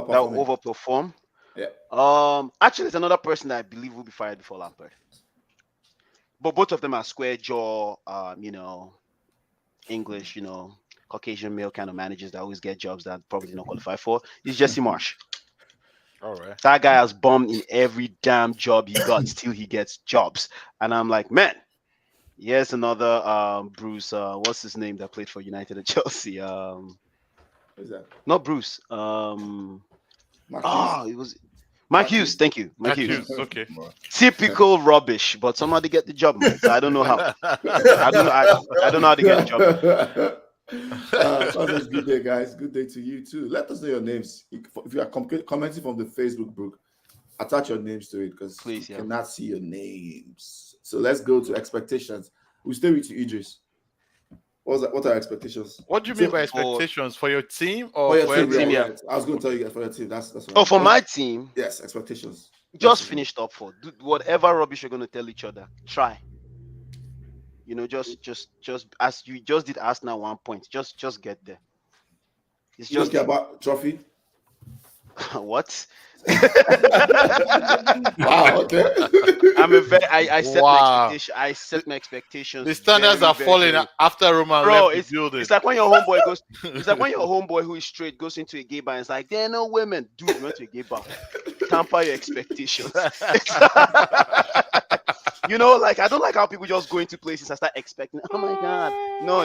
that will overperforming? overperform. Yeah. Actually, there's another person that I believe will be fired before Lampard. But both of them are square jaw, English, Caucasian male kind of managers that always get jobs that probably did not qualify for. It's Jesse Marsh. All right. That guy has bombed in every damn job he got. Still, he gets jobs, and I'm like, man. Here's another Bruce. What's his name that played for United and Chelsea? Who's that? Not Bruce. Mark Hughes? It was Mark Hughes, thank you. Mark Mark Hughes. Hughes, okay. Typical rubbish, but somebody get the job, man. So I don't know how. I don't know. I don't know how to get the job. Sounds good day, guys. Good day to you too. Let us know your names. If you are commenting from the Facebook group, attach your names to it because we cannot see your names. So let's go to expectations. We'll stay with you, Idris. What are expectations? What do you mean by expectations for your team or for your team? Yeah. Right. I was going to tell you guys for your team. That's what for my team. Yes, expectations. Just finish top 4. Do whatever rubbish you're going to tell each other. Try. You know, just as you just did Arsenal 1 point. Just get there. It's just about trophy. What? Wow. Okay. I set my expectations. The standards are falling after Roman left the building. It's like when your homeboy goes. It's like when your homeboy who is straight goes into a gay bar and it's like, there are no women. Dude, you went to a gay bar. Tamper your expectations. You know, like I don't like how people just go into places and start expecting. Oh my god! No,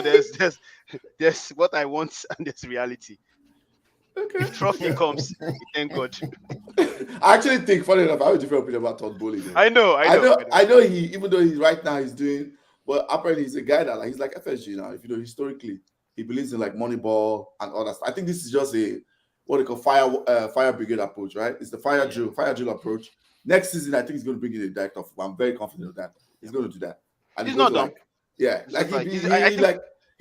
there's what I want and there's reality. Okay. If trophy comes, thank God. I actually think, funny enough, I have a different opinion about Todd Bowley. I know. He, even though right now he's doing, but apparently he's a guy that he's like FSG now. If you know historically, he believes in like Moneyball and all that stuff. I think this is just a what they call fire brigade approach, right? It's the fire drill approach. Next season, I think he's going to bring in a director. I'm very confident of that. He's going to do that. And he's not dumb. He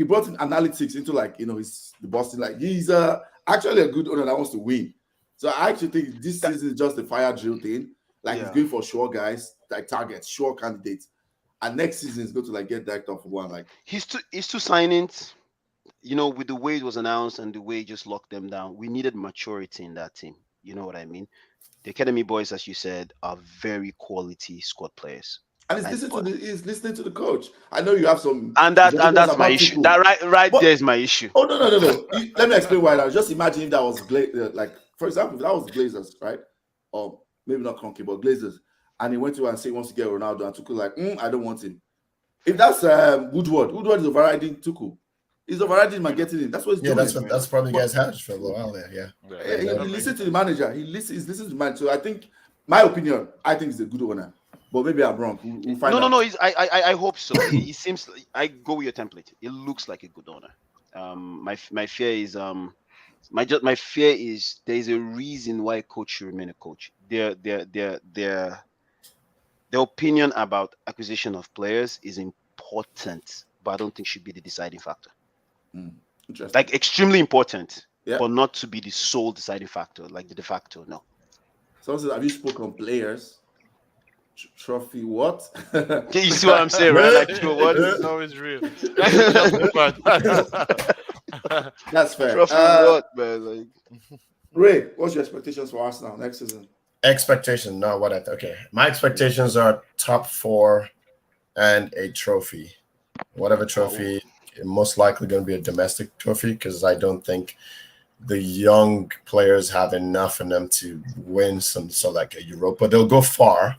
brought in analytics into he's the Boston. Like he's actually a good owner that wants to win. So I actually think this season is just a fire drill thing. Like he's going for sure guys, like targets, sure candidates. And next season is going to get director for one. Like his two signings, with the way it was announced and the way he just locked them down, we needed maturity in that team. You know what I mean? The academy boys, as you said, are very quality squad players. And he's listening to the coach. I know you have some, and that's my issue. That right there is my issue. Oh no! Let me explain why. Now, just imagine if that was for example, if that was Glazers, right? Or maybe not Conky, but Glazers, and he went to and said he wants to get Ronaldo, and Tuchel I don't want him. If that's Woodward is overriding Tuchel. He's overriding him and getting him. That's what he's doing. That's probably guys had for a little while there. Yeah. He listens to the manager. He's listening to the manager. So I think, my opinion, he's a good owner. But maybe I'm wrong. We'll find out. No. I hope so. He seems. I go with your template. It looks like a good owner. My fear is my fear is there is a reason why a coach should remain a coach. Their opinion about acquisition of players is important, but I don't think should be the deciding factor. Interesting. Like extremely important, but not to be the sole deciding factor, like the de facto. No. Someone says, have you spoken on players? Trophy what? Can you see what I'm saying, right? Like what? It's always real. That's fair. Trophy what, man? Like Ray, what's your expectations for Arsenal next season? Expectation, not what okay. My expectations are top 4 and a trophy. Whatever trophy, most likely going to be a domestic trophy because I don't think the young players have enough in them to win like a Europa. They'll go far,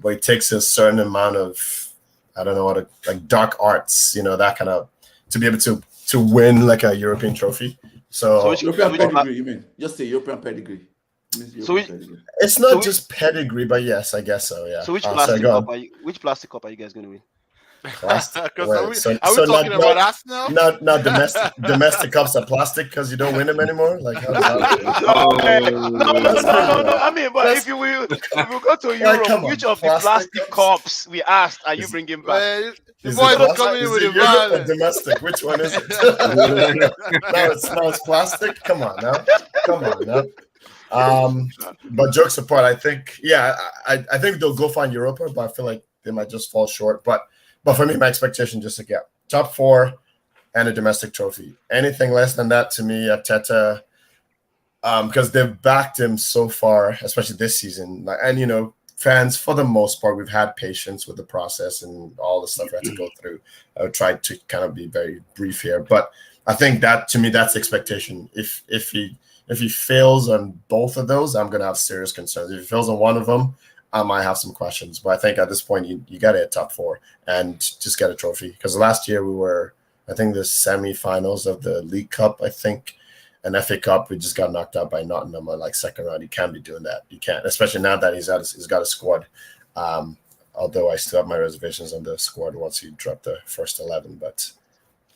but it takes a certain amount of, I don't know like dark arts, that kind of, to be able to win like a European trophy. So European pedigree, you mean? Just say European pedigree. It's not just pedigree, but yes, I guess so. Yeah. So which plastic cup are you guys going to win? Plastic. Are we talking about us now? Not domestic cups are plastic because you don't win them anymore. Like no. I mean, but if you go to Europe, which of the plastic cups we asked are you bringing back? The boy don't come in with a domestic. Which one is it? now it's plastic. Come on now. But jokes apart, I think I think they'll go find Europa, but I feel like they might just fall short. But for me, my expectation just to get top 4 and a domestic trophy. Anything less than that, to me, Arteta, because they've backed him so far, especially this season. And fans, for the most part, we've had patience with the process and all the stuff we had to go through. I would try to kind of be very brief here, but I think that, to me, that's the expectation. If he fails on both of those, I'm going to have serious concerns. If he fails on one of them, I might have some questions. But I think at this point, you got to hit top 4 and just get a trophy. Because last year we were, I think, the semifinals of the League Cup, I think. An FA Cup, we just got knocked out by Nottingham on like second round. You can't be doing that. You can't, especially now that he's got a squad. Although I still have my reservations on the squad once he dropped the first 11, but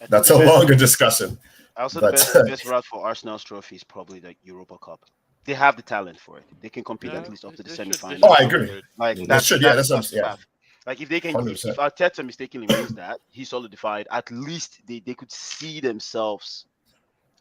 that's a longer discussion. Also, the best route for Arsenal's trophy is probably the Europa Cup. They have the talent for it. They can compete at least up to the semi-final. Oh, I agree. Like that's what I'm Like if they can, if Arteta mistakenly wins that, he solidified. At least they could see themselves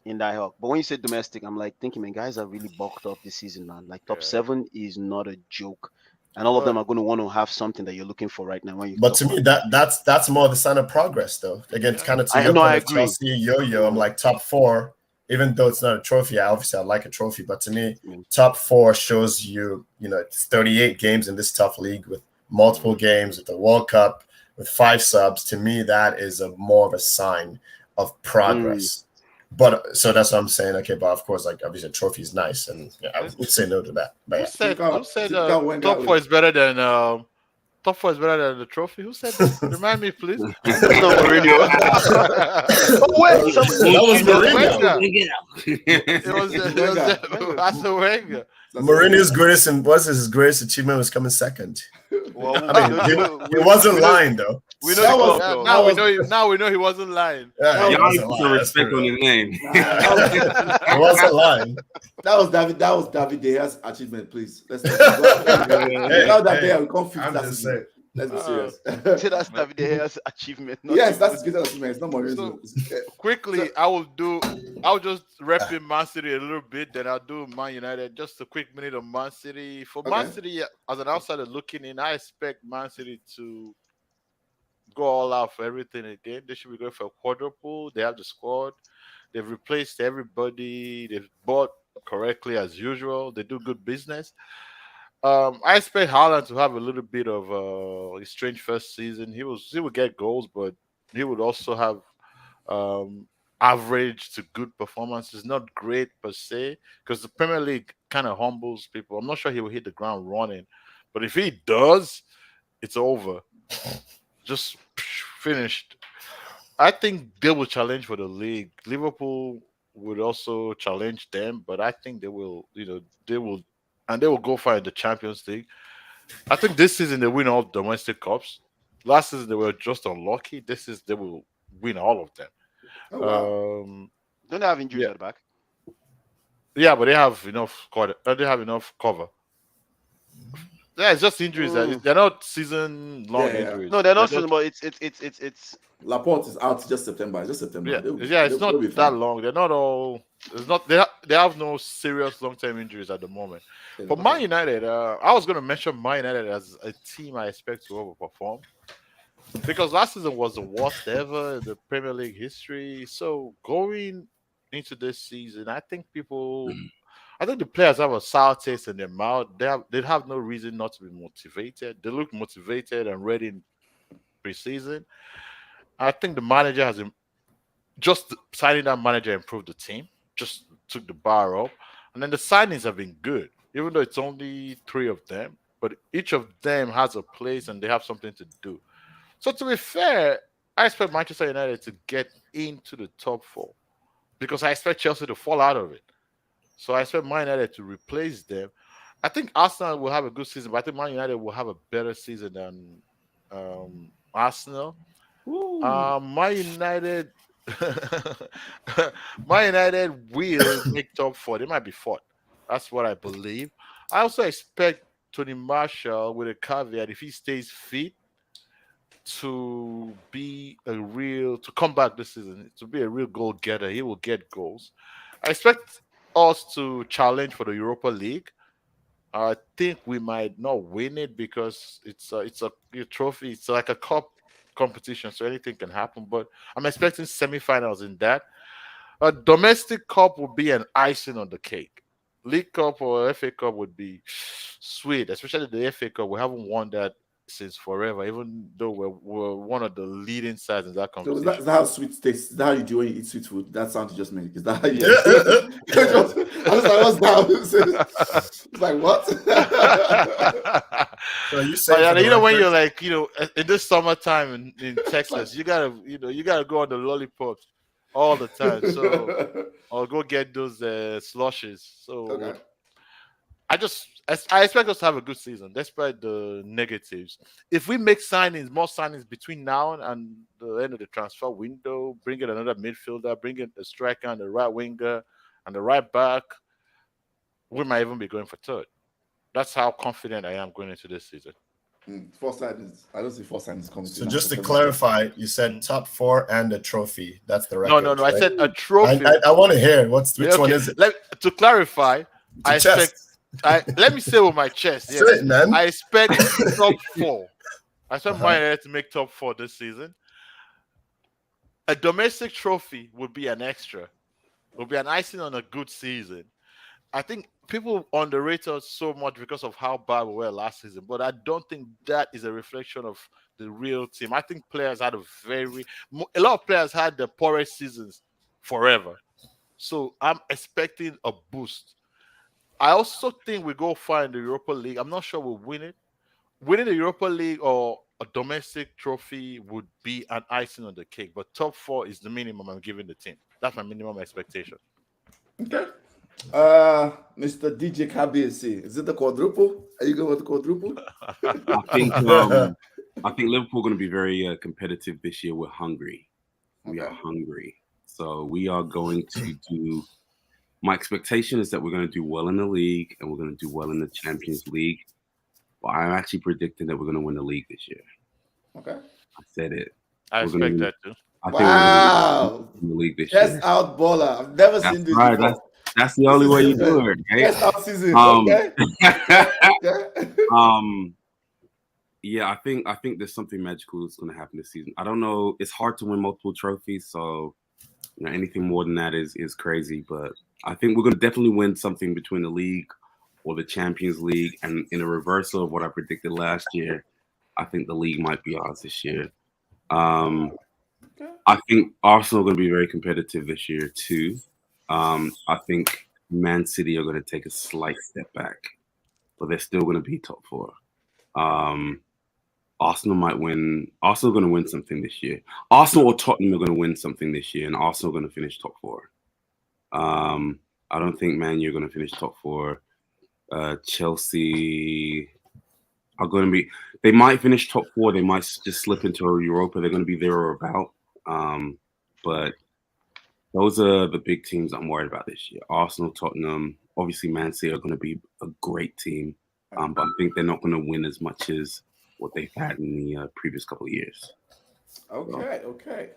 in that help. But when you say domestic, I'm like thinking, man, guys are really bulked up this season, man. Like top 7 is not a joke. And all of them are going to want to have something that you're looking for right now. But to me, that's more the sign of progress, though. Again, it's kind of to your point of Chelsea, yo-yo. I'm like top 4, even though it's not a trophy. Obviously, I like a trophy, but to me, top 4 shows you, it's 38 games in this tough league with multiple games, with the World Cup, with 5 subs. To me, that is more of a sign of progress. But so that's what I'm saying. Okay, but of course, like obviously, a trophy is nice, and I would say no to that. But who said top 4 is better than top 4 is better than the trophy? Who said that? Remind me, please. Mourinho. Wait, that was Mourinho. It was Arsene Wenger. Mourinho's greatest achievement was coming second. Well, I mean, he wasn't lying though. We know now we know he wasn't lying. Y'all need to put respect on his name. He wasn't lying. That was David De Gea's achievement, please. Let's now that they are confused. Let's be serious. So that's David De Gea's achievement. Yes, that's his greatest achievement. It's not Mourinho. Quickly, I'll just rep in Man City a little bit, then I'll do Man United. Just a quick minute on Man City. For Man City, as an outsider looking in, I expect Man City to go all out for everything again. They should be going for a quadruple. They have the squad. They've replaced everybody. They've bought correctly as usual. They do good business. I expect Haaland to have a little bit of a strange first season. He would get goals, but he would also have average to good performances. Not great per se, because the Premier League kind of humbles people. I'm not sure he will hit the ground running, but if he does, it's over. Just finished. I think they will challenge for the league. Liverpool would also challenge them, but I think they will go for the Champions League. I think this season they win all domestic cups. Last season they were just unlucky. This is they will win all of them. Oh, wow. Don't they have injuries at the back? Yeah, but they have enough cover. They have enough cover. Yeah, it's just injuries. They're not season-long injuries. No, they're not season, but it's. Laporte is out just September. It's just September. It's not that long. They're not all. It's not. They have no serious long-term injuries at the moment. For Man United, I was going to mention Man United as a team I expect to overperform because last season was the worst ever in the Premier League history. So going into this season, I think the players have a sour taste in their mouth. They have no reason not to be motivated. They look motivated and ready in preseason. I think the manager has just signing that manager improved the team, just took the bar up. And then the signings have been good, even though it's only 3 of them. But each of them has a place and they have something to do. So to be fair, I expect Manchester United to get into the top 4 because I expect Chelsea to fall out of it. So I expect Man United to replace them. I think Arsenal will have a good season, but I think Man United will have a better season than Arsenal. Man United will make top 4. They might be 4th. That's what I believe. I also expect Tony Marshall, with a caveat, if he stays fit, to come back this season, to be a real goal getter. He will get goals. I expect us to challenge for the Europa League. I think we might not win it because it's a trophy. It's like a cup competition, so anything can happen. But I'm expecting semifinals in that. A domestic cup would be an icing on the cake. League Cup or FA Cup would be sweet, especially the FA Cup. We haven't won that since forever, even though we're one of the leading sides in that competition. So is that how sweet tastes? Is that how you do when you eat sweet food? That sound you just made. Is that how you do it? I was like, what's that? It's like, what? So you say when you're like, in this summertime in Texas, you gotta go on the lollipops. all the time. So I'll go get those slushes. So Okay. I expect us to have a good season, despite the negatives. If we make more signings between now and the end of the transfer window, bring in another midfielder, bring in a striker and a right winger and the right back, we might even be going for third. That's how confident I am going into this season. Four signings. I don't see four signings coming. So just to clarify, you said top four and a trophy. That's the record. No. Right? I said a trophy. I want to hear which one is it? To clarify, I expect. Let me say with my chest. Yes, say it, man. I expect top four. I expect Man United to make top four this season. A domestic trophy would be an extra. Would be an icing on a good season. I think people underrate us so much because of how bad we were last season, but I don't think that is a reflection of the real team. I think players had a lot of players had the poorest seasons forever. So I'm expecting a boost. I also think we go far in the Europa League. I'm not sure we'll win it. Winning the Europa League or a domestic trophy would be an icing on the cake, but top four is the minimum I'm giving the team. That's my minimum expectation. Okay. Mr. DJ KBC, is it the quadruple? Are you going with the quadruple? I think Liverpool are going to be very competitive this year. We're hungry. We are hungry. So we are going to do. My expectation is that we're going to do well in the league and we're going to do well in the Champions League. But I'm actually predicting that we're going to win the league this year. Okay. I said it. I expect that too. I think we're going to win the league this year. Chest out baller. I've never seen this before. That's the only way you do it. Okay? Chest out season. Okay. Yeah, I think there's something magical that's going to happen this season. I don't know. It's hard to win multiple trophies, so anything more than that is crazy. But I think we're going to definitely win something between the league or the Champions League. And in a reversal of what I predicted last year, I think the league might be ours this year. I think Arsenal are going to be very competitive this year too. I think Man City are going to take a slight step back, but they're still going to be top four. Arsenal might win. Arsenal are going to win something this year. Arsenal or Tottenham are going to win something this year, and Arsenal are going to finish top four. I don't think Man U are going to finish top four. Chelsea are going to be. They might finish top four. They might just slip into a Europa. They're going to be there or about. But those are the big teams I'm worried about this year. Arsenal, Tottenham, obviously Man City are going to be a great team. But I think they're not going to win as much as what they've had in the previous couple of years. Okay.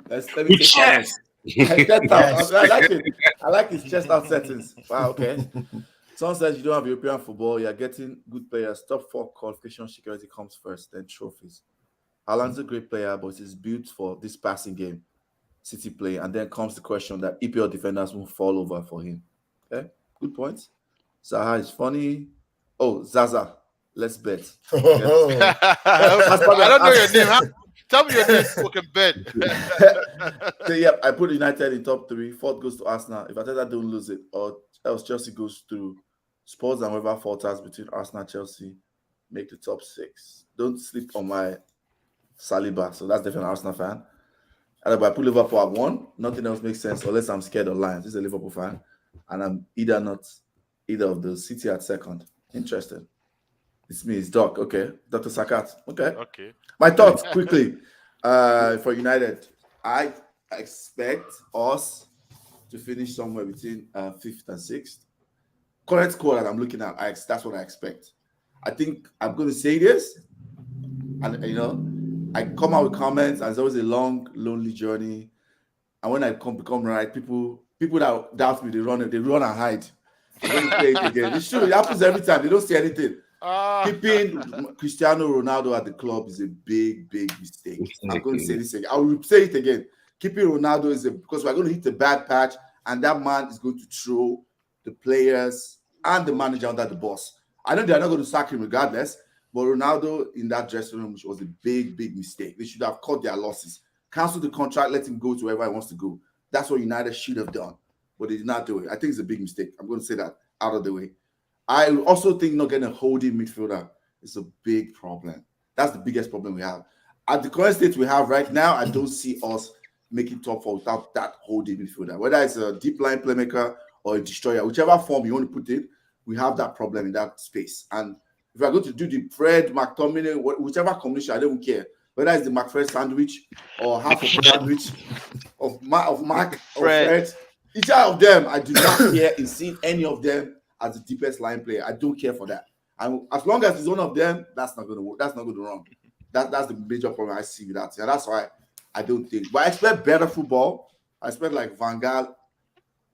Let me chest. I like his chest out settings. Wow, okay. Someone says you don't have European football, you're getting good players. Top four qualification security comes first, then trophies. Haaland's a great player, but he's built for this passing game, City play, and then comes the question that EPL defenders won't fall over for him. Okay, good point. Zaha is funny. Oh, Zaza, let's bet. I don't know your name. Tell me your name so we can bet. So, yeah, I put United in top three. Fourth goes to Arsenal. If Arteta don't lose it, or else Chelsea goes through. Spurs and whoever falters between Arsenal and Chelsea make the top six. Don't sleep on my Saliba. So that's definitely an Arsenal fan. And if I put Liverpool at one, nothing else makes sense unless I'm scared of Lions. This is a Liverpool fan. And I'm either of those. City at second. Interesting. It's me, it's Doc. Okay. Dr. Sakat. Okay. My thoughts quickly for United. I expect us to finish somewhere between 5th and 6th. Current score that I'm looking at, that's what I expect. I think I'm going to say this, and I come out with comments, and it's always a long, lonely journey. And when I become right, people that doubt me, they run and hide. They don't play it again. It's true. It happens every time. They don't say anything. Keeping Cristiano Ronaldo at the club is a big, big mistake. I'm going to say this again. I will say it again. Keeping Ronaldo because we're going to hit a bad patch, and that man is going to throw the players and the manager under the bus. I know they're not going to sack him regardless, but Ronaldo in that dressing room, which was a big, big mistake. They should have cut their losses, cancel the contract, let him go to wherever he wants to go. That's what United should have done, but they did not do it. I think it's a big mistake. I'm going to say that out of the way. I also think not getting a holding midfielder is a big problem. That's the biggest problem we have. At the current state we have right now, I don't see us make it top four without that holding midfielder. Whether it's a deep line playmaker or a destroyer, whichever form you want to put it, we have that problem in that space. And if we are going to do the Fred, McTominay, whichever combination, I don't care. Whether it's the McFred sandwich or half of a sandwich of Mark or Fred, each of them, I do not care in seeing any of them as the deepest line player. I don't care for that. And as long as it's one of them, that's not going to work. That's not going to run. That's the major problem I see with that. And that's why I don't think. But I expect better football. I expect like Van Gaal,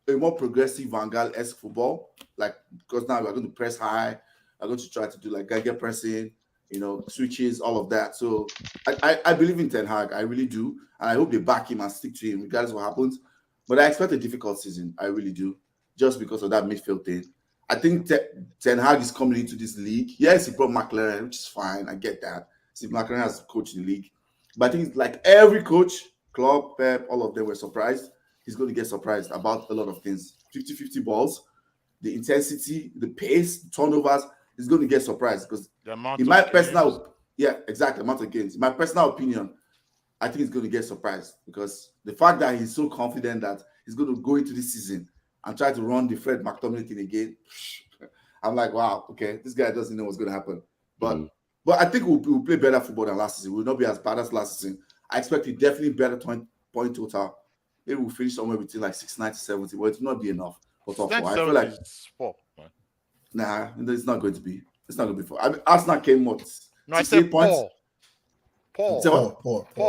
a more progressive Van Gaal-esque football. Like, because now we're going to press high. I'm going to try to do like Geiger pressing, switches, all of that. So I believe in Ten Hag. I really do. And I hope they back him and stick to him regardless of what happens. But I expect a difficult season. I really do. Just because of that midfield thing. I think Ten Hag is coming into this league. Yes, he brought McLaren, which is fine. I get that. See, McLaren has coached the league. But I think it's like every coach, Klopp, Pep, all of them were surprised. He's going to get surprised about a lot of things. 50-50 balls, the intensity, the pace, the turnovers. He's going to get surprised because in my personal, amount of games. In my personal opinion, I think he's going to get surprised because the fact that he's so confident that he's going to go into this season and try to run the Fred McTominay thing again, I'm like, wow, okay, this guy doesn't know what's going to happen. But I think we'll play better football than last season. We'll not be as bad as last season. I expect it definitely better point total. Maybe we'll finish somewhere between like 69 to 70, but it will not be enough for top four. I feel like nah, it's not going to be. It's not going to be four. I mean, Arsenal came what? No, I said points. Paul.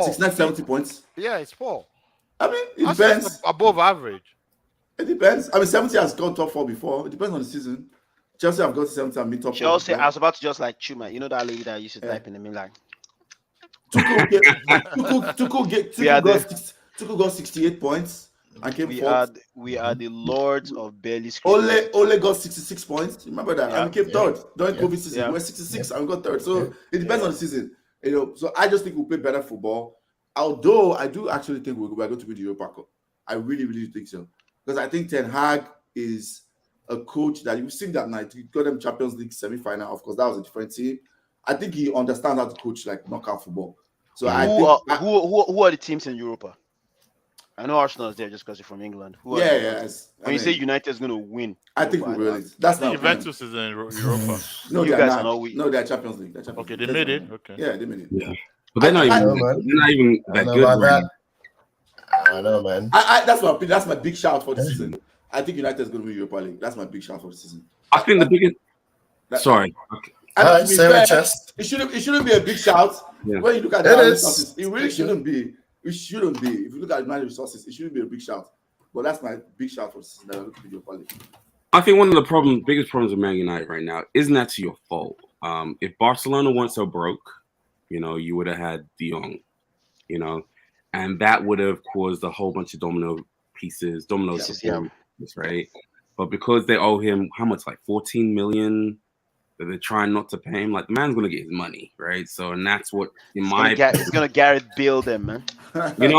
69, 70 points. Yeah, it's Paul. I mean, it depends. Above average. It depends. I mean, 70 has gone top four before. It depends on the season. Chelsea have got 70 and mid top four. Chelsea, I was about to just like Chuma. You know that lady that used to type in the like. Tuchel got 68 points and came fourth. We are the lords of barely. Ole got 66 points. Remember that? And we came third during COVID season. We were 66 and we got third. So it depends on the season. So I just think we'll play better football. Although I do actually think we're going to win the Europa Cup. I really, really think so. Because I think Ten Hag is a coach that you've seen that night. He got them Champions League semi-final. Of course, that was a different team. I think he understands how to coach like knockout football. So who are the teams in Europa? I know Arsenal is there just because you're from England. When you say United is going to win, I think we will. That's not Juventus is in Europa. No, you guys are not. No, they're Champions League. Okay, they made it. Okay. Yeah, they made it. Yeah, but they're not even that good. I don't know, man. That's my big shout for the season. I think United is going to win Europa League. That's my big shout for the season. I think the biggest. Sorry. Okay. It shouldn't be a big shout. Yeah. When you look at the resources, it really shouldn't be. It shouldn't be. If you look at the resources, it shouldn't be a big shout. But that's my big shout for the season. That I look at Europa League. I think one of the biggest problems with Man United right now isn't that to your fault. If Barcelona weren't so broke, you would have had De Jong, and that would have caused a whole bunch of dominoes, right? But because they owe him how much, like 14 million, that they're trying not to pay him, like the man's gonna get his money, right? So, and that's what it's gonna Gareth Bale them, man. And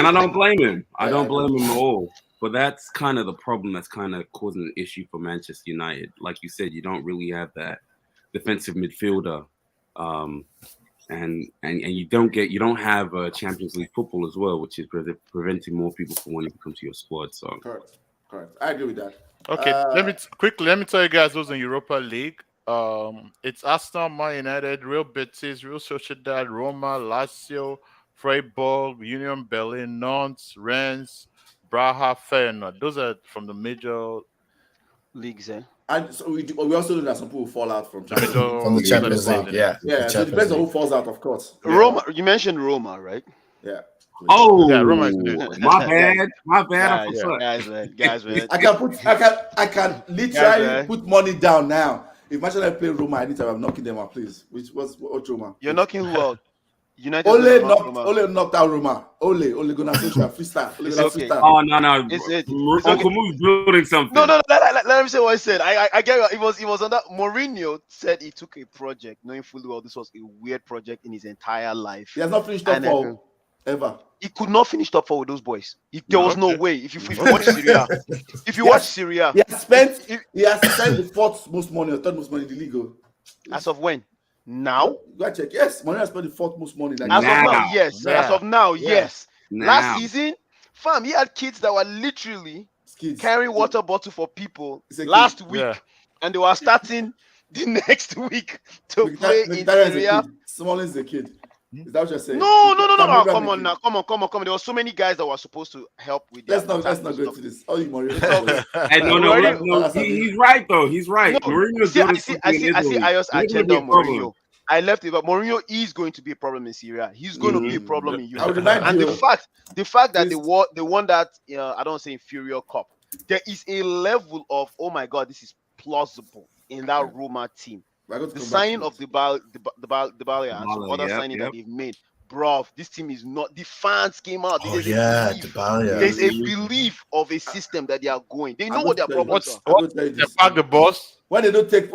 I don't blame him. I don't blame him at all. But that's kind of the problem that's kind of causing an issue for Manchester United. Like you said, you don't really have that defensive midfielder. And you don't have a Champions League football as well, which is preventing more people from wanting to come to your squad. So correct. I agree with that. Okay, let me tell you guys who's in Europa League. It's Arsenal, Man United, Real Betis, Real Sociedad, Roma, Lazio, Freiburg, Union Berlin, Nantes, Rennes, Braga, Feyenoord. Those are from the major leagues, eh? And so we also know that some people fall out from the Champions League. Yeah. So it depends on who falls out, of course. Roma, you mentioned Roma, right? Yeah. Oh, yeah, Roma is good. My bad. Guys, man. I can literally put money down now. If Manchester play Roma, I need to have knocking them out, please. What's Roma? You're knocking who out? United. Ole knocked out Roma. Ole gonna freestyle. Oh no. Uncle Mo's building something. No. Let me say what I said. I get it. It was on that. Mourinho said he took a project, knowing fully well this was a weird project in his entire life. He has not finished top four ever. He could not finish top four with those boys. There was no way. If you watch Syria, he has spent the fourth most money or third most money in the league. As of when? Now? Go check. Yes, Mourinho has spent the fourth most money. As of now, yes. Last season, fam, he had kids that were literally carrying water bottle for people last week, and they were starting the next week to play in Serie A. Smalling is a kid. Is that what you're saying? No. Come on now. Come on. There were so many guys that were supposed to help with that. Let's not go to this. Oh, you Mourinho. No. He's right though. He's right. No, I see Ayos agenda on Mourinho. I left it, but Mourinho is going to be a problem in Syria. He's going to be a problem in Europe. And the fact that they won that, I don't say inferior cup, there is a level of, oh my God, this is plausible in that Roma team. The signing of the Dybala and some other signing that they've made. Bro, this team is not. The fans came out. There's a belief of a system that they are going. They know what their problems are. They pack the boss. When they don't make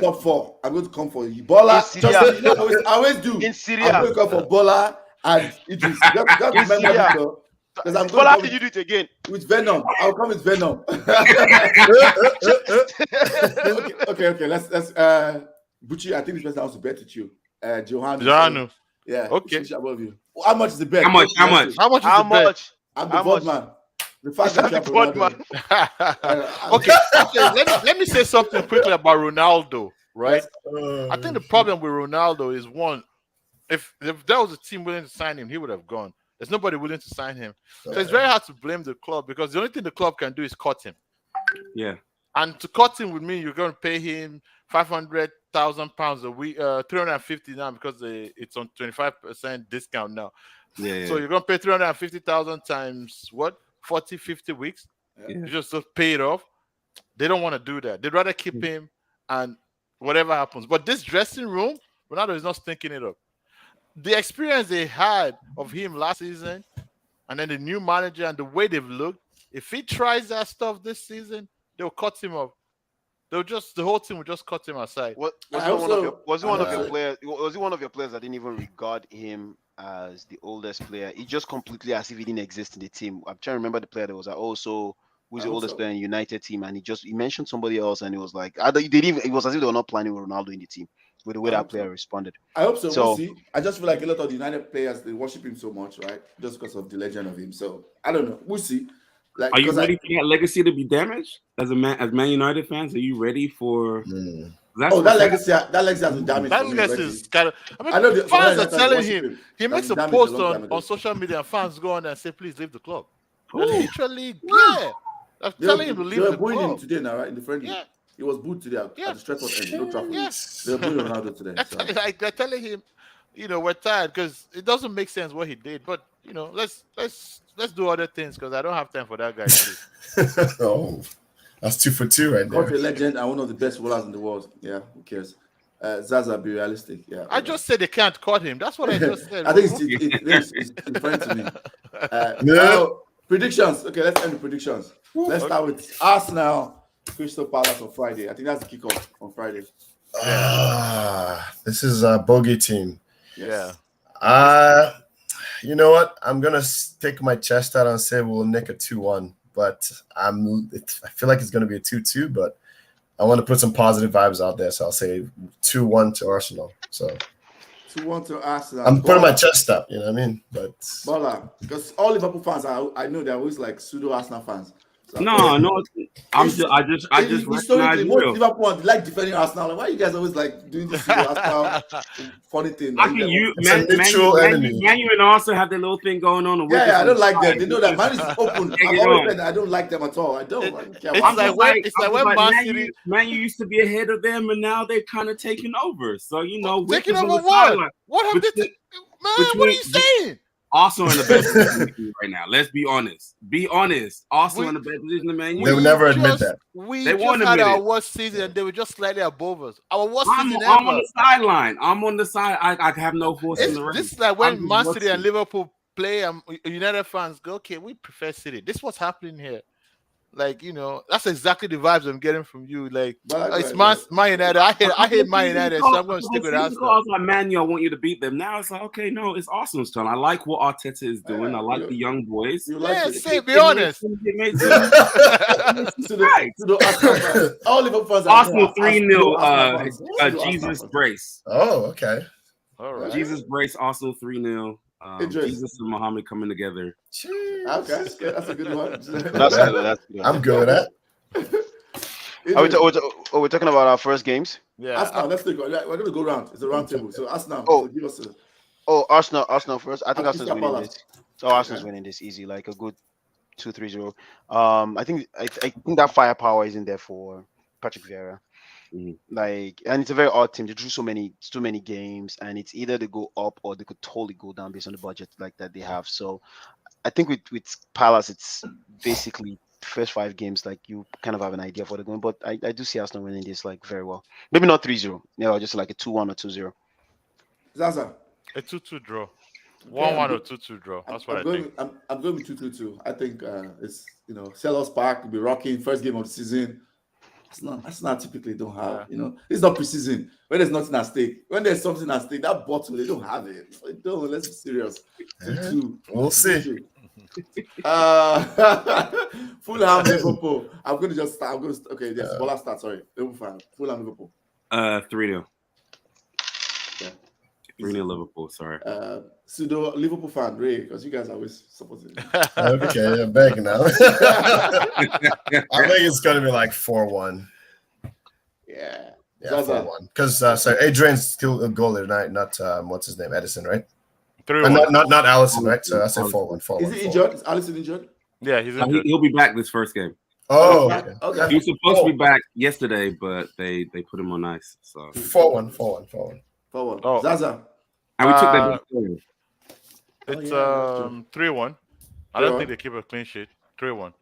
top 4, I'm going to come for you. Bola, I always do. In Syria, I'm going to come for Bola and Idris. Just remember this, Bola, did you do it again? With Venom. I'll come with Venom. Okay. Let's Bucci, I think this person wants to bet with you. Johanu. Yeah. Okay. Above you. How much is the bet? How much? I'm the board man. The fact that the board man. Okay. Let me say something quickly about Ronaldo. Right. I think the problem with Ronaldo is one. If there was a team willing to sign him, he would have gone. There's nobody willing to sign him, so it's very hard to blame the club because the only thing the club can do is cut him. Yeah. And to cut him would mean you're going to pay him £500,000 a week, 350 now because it's on 25% discount now. Yeah. So you're going to pay 350,000 times what? 40, 50 weeks. Yeah. You just pay it off. They don't want to do that. They'd rather keep him and whatever happens. But this dressing room, Ronaldo is not stinking it up. The experience they had of him last season, and then the new manager and the way they've looked, if he tries that stuff this season, they'll cut him off. The whole team will just cut him aside. Was he one of your players that didn't even regard him as the oldest player? He just completely as if he didn't exist in the team. I'm trying to remember the player that was also who's the oldest player in United team, and he mentioned somebody else, and it was like it was as if they were not planning with Ronaldo in the team. With the way that player responded. I hope so. We'll see. I just feel like a lot of the United players, they worship him so much, right? Just because of the legend of him. So I don't know. We'll see. Like, are you ready for that legacy to be damaged? As Man United fans, are you ready for that legacy has been damaged. That legacy is kind of, I know the fans are telling him. He makes a post on social media and fans go on and say, please leave the club. Literally, I'm telling him to leave the club. They were booing him today now, right? In the friendly. Yeah. He was booed today at the Stretford end. No traffic. They were booing Ronaldo today. Like they're telling him, we're tired because it doesn't make sense what he did. But let's do other things because I don't have time for that guy. Oh, that's 2 for 2 right there. What a legend and one of the best bowlers in the world. Yeah, who cares? Zaza, be realistic. Yeah. I just said they can't cut him. That's what I just said. I think it's in front of me. Now, predictions. Okay, let's end the predictions. Let's start with Arsenal. Crystal Palace on Friday. I think that's the kickoff on Friday. This is a bogey team. Yes. Yeah. You know what? I'm gonna stick my chest out and say we'll nick a 2-1, but I feel like it's gonna be a 2-2. But I want to put some positive vibes out there, so I'll say 2-1 to Arsenal. So 2-1 to Arsenal. I'm putting my chest up. You know what I mean? But because all Liverpool fans I know they're always like pseudo Arsenal fans. So no. I just recognize real. Liverpool like defending Arsenal. Like, why are you guys always like doing this Arsenal funny thing? I think Man U and Arsenal have their little thing going on. Yeah, I don't like them. They know that Man is open. I've always said that I don't like them at all. I don't care. It's like when Man U used to be ahead of them, and now they're kind of taking over. So taking over what? What have they? Man, what are you saying? Arsenal in the best position right now. Let's be honest. Arsenal in the best position than Man U. They would never admit that. We just had our worst season, and they were just slightly above us. Our worst season ever. I'm on the sideline. I'm on the side. I have no horse in the race. This is like when Man City and Liverpool play, and United fans go, "Okay, we prefer City." This is what's happening here. Like, that's exactly the vibes I'm getting from you. Like, it's Man United. I hate Man United, so I'm going to stick with Arsenal. I was like, Man U, I want you to beat them. Now it's like, okay, no, it's Arsenal's turn. I like what Arteta is doing. I like the young boys. Be honest. All Liverpool fans Arsenal 3-0. Jesus Brace. Oh, okay. All right. Jesus Brace. Arsenal 3-0. Idris. Jesus and Muhammad coming together. Okay, that's a good one. That's good. That's good. I'm good with that. Are we talking about our first games? Yeah. Arsenal, let's take. We're going to go round. It's a round table. So Arsenal, Oh. so give us a. Arsenal first. I think Arsenal's Crystal winning Palace. this. So Arsenal's winning this easy, like a good 2-3-0. I think that firepower isn't there for Patrick Vieira. Like, and it's a very odd team. They drew too many games, and it's either they go up or they could totally go down based on the budget like that they have. So I think with Palace, it's basically first 5 games, like you kind of have an idea of what they're going. But I do see Arsenal winning this like very well. Maybe not 3-0, just like a 2-1 or 2-0. Zaza. A 2-2 draw. 1-1 or 2-2 draw. That's what I think. I'm going with 2-2-2. I think it's Selhurst Park will be rocking first game of the season. That's not typically don't have, it's not preseason when there's nothing at stake. When there's something at stake, that bottle they don't have it. Let's be serious. 2-2. We'll see. Fulham, Liverpool. I'm going to just start. Okay, yes, Bola start. Sorry, Liverpool. Fulham, Liverpool. 3-0. Yeah. 3-0 Liverpool. Sorry. Pseudo Liverpool fan, Ray, because you guys always supporting. Okay, I'm begging now. I think it's going to be like 4-1. Yeah. Yeah, 4-1. Because Adrian's still a goalie tonight, not what's his name, Edison, right? 3-1. Not Allison, right? So I say 4-1. Is he injured? Is Allison injured? Yeah, he's injured. He'll be back this first game. Oh, okay. He was supposed to be back yesterday, but they put him on ice. So 4-1. Oh. Zaza. And we took that. It's 3-1. I don't think they keep a clean sheet. 3-1.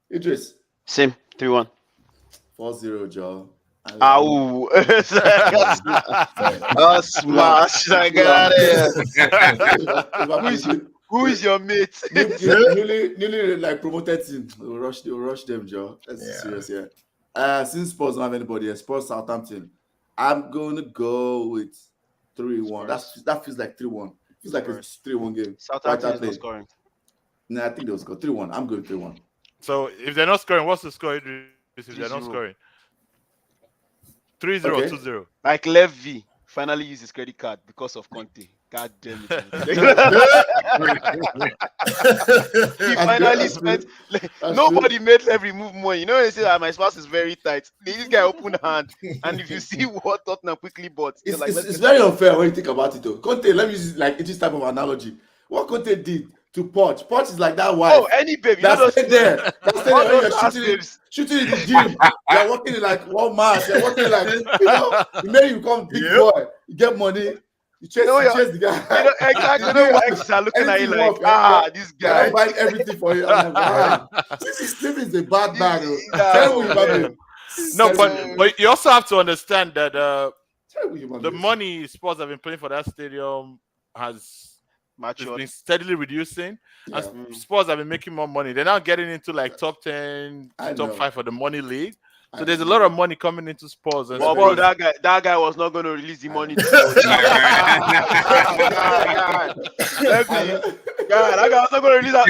Idris. Same 3-1. 4-0, Joe. Ow! Smash! I got it. Who is your mate? newly like promoted team. They'll rush them, Joe. That's serious, yeah. Since Spurs don't have anybody, Spurs Southampton. I'm going to go with 3-1. That feels like 3-1. Feels like it's 3-1 game. Southampton is not scoring. No, I think they'll score 3-1. I'm going 3-1. So if they're not scoring, what's the score? If they're not scoring, 3-0 or 2-0. Like Levy finally used his credit card because of Conte. God damn it! He finally spent. Nobody made Levy move more. You know, they say that my spouse is very tight. This guy opened hand, and if you see what Tottenham quickly bought, it's very unfair when you think about it. Though Conte, let me use like this type of analogy. What Conte did to Poch is like that wife. Oh, any baby. That's stayed there. That's stayed there when you're shooting in the gym. You're working in like Walmart. You're working like, you made you become big boy. You get money. You chase the guy. Exactly. Your ex are looking at you like, this guy. I buy everything for you. This is a bad man. No, but you also have to understand that the money Spurs have been playing for that stadium has been steadily reducing, and Spurs have been making more money. They're now getting into like top 10, top 5 for the money league. So there's a lot of money coming into Spurs. And that guy was not going to release the money. God, that guy was not going to release that.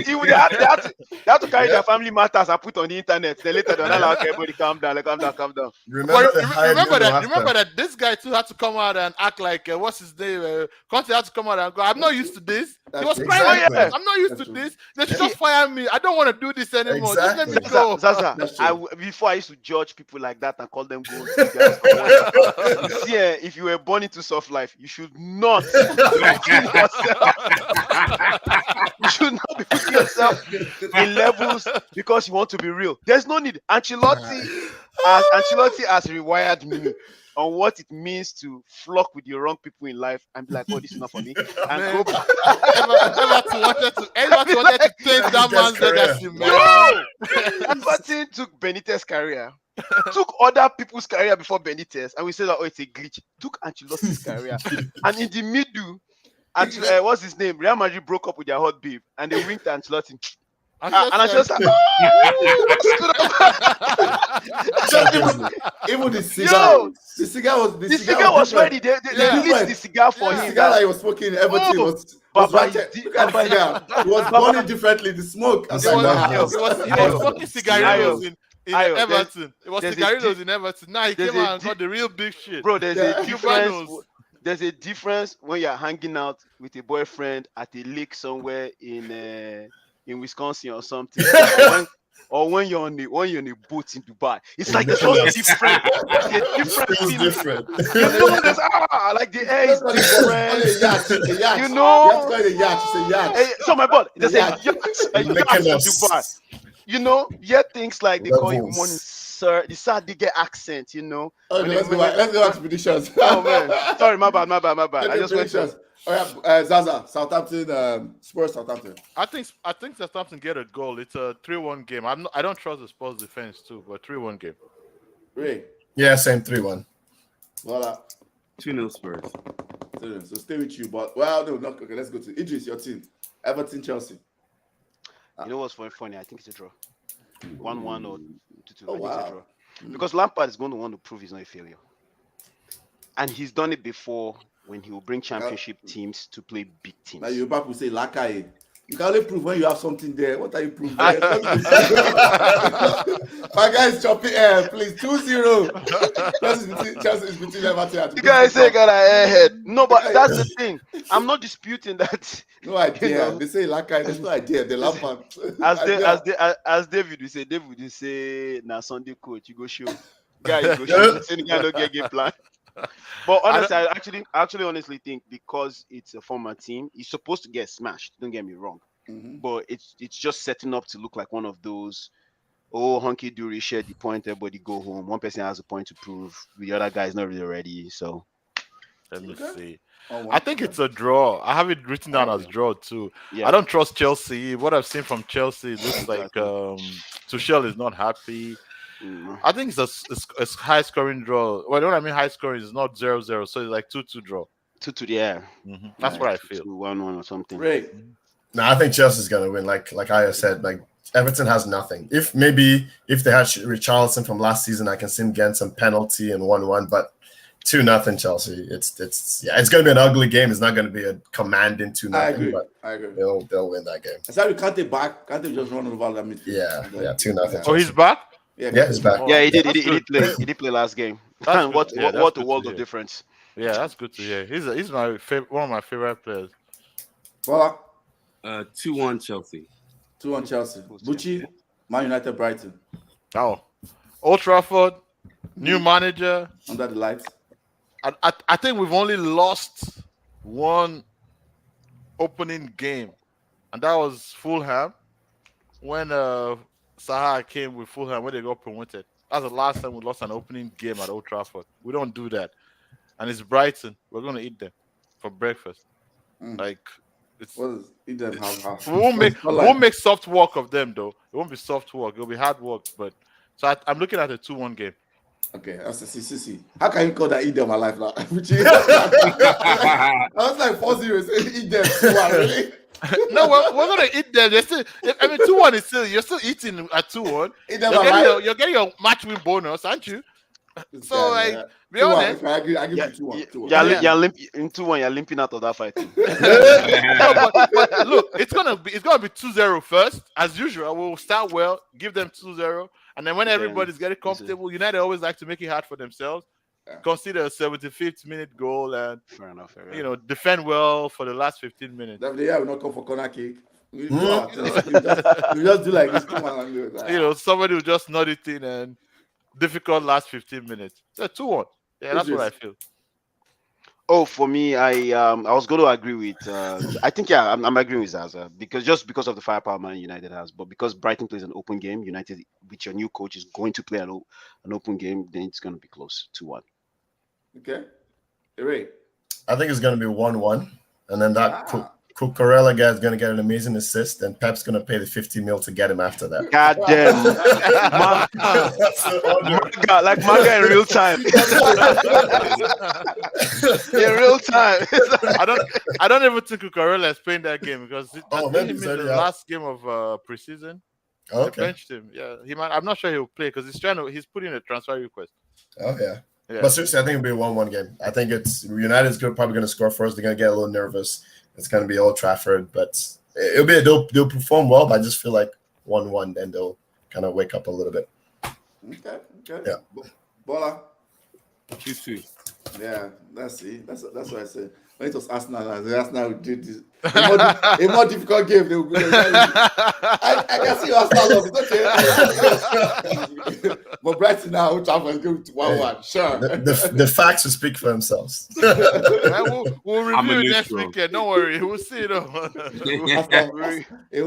They had to carry their family matters and put on the internet. Then later they're not like, everybody calm down. Remember that this guy too had to come out and act like what's his name? Conte had to come out and go, I'm not used to this. He was crying. I'm not used to this. They should just fire me. I don't want to do this anymore. Just let me go. Zaza, before I used to judge people like that and call them goals. If you were born into soft life, you should not you should not be putting yourself in levels because you want to be real. There's no need. Ancelotti has rewired me on what it means to flock with the wrong people in life and be like, oh, this is not for me. And go back. Everton wanted to take that man's legacy, man. No! Everton took Benitez's career. Took other people's career before Benitez, and we said that it's a glitch. Took Ancelotti's career, and in the middle, what's his name? Real Madrid broke up with their hot babe, and they winked at Ancelotti. And Ancelotti, even the cigar. The cigar was ready. They released the cigar for him. The cigar that he was smoking in Everton was ratchet. Look at the cigar. It was burning differently. The smoke. He was smoking cigarillos in Everton. It was cigarillos in Everton. Now he came out and got the real big shit. Bro, there's a difference. there's a difference when you're hanging out with a boyfriend at a lake somewhere in Wisconsin or something, or when you're on a boat in Dubai. It's like it's just different. It's a different It feels feeling. different. You know, there's like the air is different. A yacht. You You know, have to call it a yacht. It's a yacht. so my bud, there's a Yacht. yacht in Dubai. You know, yet things like they call you good morning, sir. The Sadige accent, you know. Okay, let's go back to predictions. Oh man, sorry, my bad. I just went predictions. to. Oh yeah, Zaza, Southampton, Spurs, Southampton. I think Southampton get a goal. It's a 3-1 game. I don't trust the Spurs defense too, but 3-1 game. Ray. Yeah, same 3-1. Voila. 2-0 Spurs. So stay with you, but well, no, okay. Let's go to Idris, your team. Everton, Chelsea. You know what's funny? I think it's a draw. 1-1 or 2-2. Oh, I think wow. it's a draw. Because Lampard is going to want to prove he's not a failure, and he's done it before when he will bring championship teams to play big teams. Now you back will say Lakai. You can only prove when you have something there. What are you proving? My guy is chopping air, please. 2-0. Chelsea is between Everton and You guys say got an airhead. No, but that's the thing. I'm not disputing that. no idea. You know. They say Lakai. There's no idea. They laugh at As David will say, now Sunday coach, you go show. Guy, you go show. Say the guy don't get game plan. But honestly, I actually honestly think because it's a former team, he's supposed to get smashed. Don't get me wrong. Mm-hmm. But it's just setting up to look like one of those hunky dory share the point, everybody go home. One person has a point to prove, the other guy is not really ready. So Let me see. Oh, I think it's a draw. I have it written down as draw too. yeah. I don't trust Chelsea. What I've seen from Chelsea looks like Tuchel is not happy. I think it's a high scoring draw. Well, what I mean high scoring is not 0-0, so it's like 2-2 draw. 2 to the air. That's what I feel. 1-1 or something. Ray. No, I think Chelsea's gonna win. Like I said, like Everton has nothing. If they had Richarlison from last season, I can see him getting some penalty and 1-1, but 2-0 Chelsea. It's gonna be an ugly game. It's not gonna be a commanding 2-0. I agree. They'll win that game. It's like Kante back. Kante just run over that midfield. Yeah, 2-0. Oh, he's back? Yeah, he's back. Yeah, he did. That's He did play last game. That's what good. Yeah, that's what good a to world of hear. difference. Yeah, that's good to hear. He's my one of my favorite players. Voila. 2-1 Chelsea. 2-1 Chelsea. Bucci, Man United, Brighton. Oh, Old Trafford, new manager. Under the lights. I think we've only lost one opening game, and that was Fulham when Saha came with Fulham when they got promoted. That's the last time we lost an opening game at Old Trafford. We don't do that, and it's Brighton. We're gonna eat them for breakfast. Like it's. Eat them half. We won't make soft work of them though. It won't be soft work. It'll be hard work. But so I'm looking at a 2-1 game. Okay, that's see. How can you call that eat them alive now? I was like 4-0. Eat them. Really? No, we're gonna eat them. 2-1 is still you're still eating at 2-1. You're getting your match win bonus, aren't you? So be honest. I give you 2-1. In 2-1, you're limping out of that fight. No, but look, it's gonna be 2-0 first, as usual. We'll start well, give them 2-0, and then when everybody's getting comfortable, United always like to make it hard for themselves. Yeah. Consider a 75th minute goal and fair enough. Defend well for the last 15 minutes. That day I will not come for corner kick. We just do like this. Come on, and do it. Somebody will just nod it in and difficult last 15 minutes. 2-1. Yeah, that's what I feel. Oh, for me, I was going to agree with. I think I'm agreeing with Zaza because of the firepower Man United has, but because Brighton plays an open game, United with your new coach is going to play an open game, then it's going to be close 2-1. Okay, Ray. I think it's going to be 1-1, and then that Cucurella guy is going to get an amazing assist, and Pep's going to pay the 50 mil to get him after that. God damn. Like manga in real time. In real time. I don't even think Cucurella is playing that game because maybe in the last game of preseason. Okay. They benched him. Yeah, I'm not sure he'll play because he's putting a transfer request. Oh yeah. But seriously, I think it'll be a 1-1 game. I think United's probably going to score first. They're going to get a little nervous. It's going to be Old Trafford, but they'll perform well. But I just feel like 1-1, then they'll kind of wake up a little bit. Okay. Yeah. Bola. 2-2. Yeah, that's it. That's what I said. When it was Arsenal did this. A more difficult game. They will go. I can see Arsenal love. It's okay. But Brighton now, Old Trafford is going to 1-1. Sure. The facts will speak for themselves. We'll review it next neutral. weekend. Don't worry. We'll see it. A whole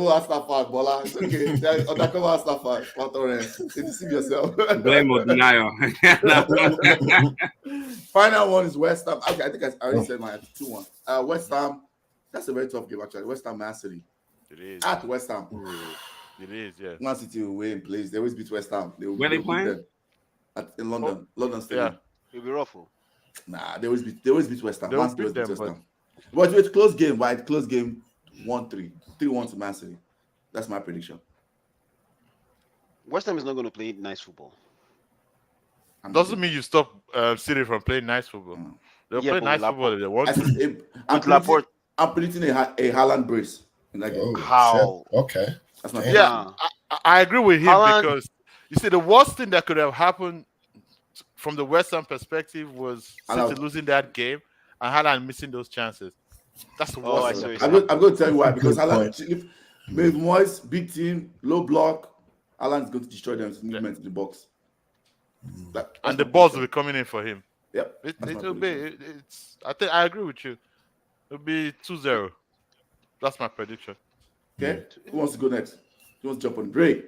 Arsenal fan, Bola. It's okay. They're undercover Arsenal fan. Deceive yourself. Blame or denial. Final one is West Ham. Okay, I think I already said my 2-1. West Ham. That's a very tough game, actually. West Ham, Man City. It is. At West Ham. It is, yeah. Man City will win in place. They always beat West Ham. Where they playing? In London. London Stadium. Yeah. It'll be rough. Nah, they always beat West Ham. They Man always City beat them, West Ham. But it's a close game, right? Close game 1-3. 3-1 to Man City. That's my prediction. West Ham is not going to play nice football. Doesn't mean you stop City from playing nice football. They'll play nice football if they want to. I'm predicting a Haaland brace in that game. Oh, How? shit. Okay. That's my Yeah, I agree with him Haaland- because you see the worst thing that could have happened from the West Ham perspective was City losing that game and Haaland missing those chances. That's the worst. I thing. see what I'm going to tell you why. Because Good Haaland, with Moyes, big team, low block, Haaland's going to destroy them with movement in the box. And the balls will be coming in for him. Yep. It'll be. It's. I agree with you. It'll be 2-0. That's my prediction. Okay. Who wants to go next? Who wants to jump on break?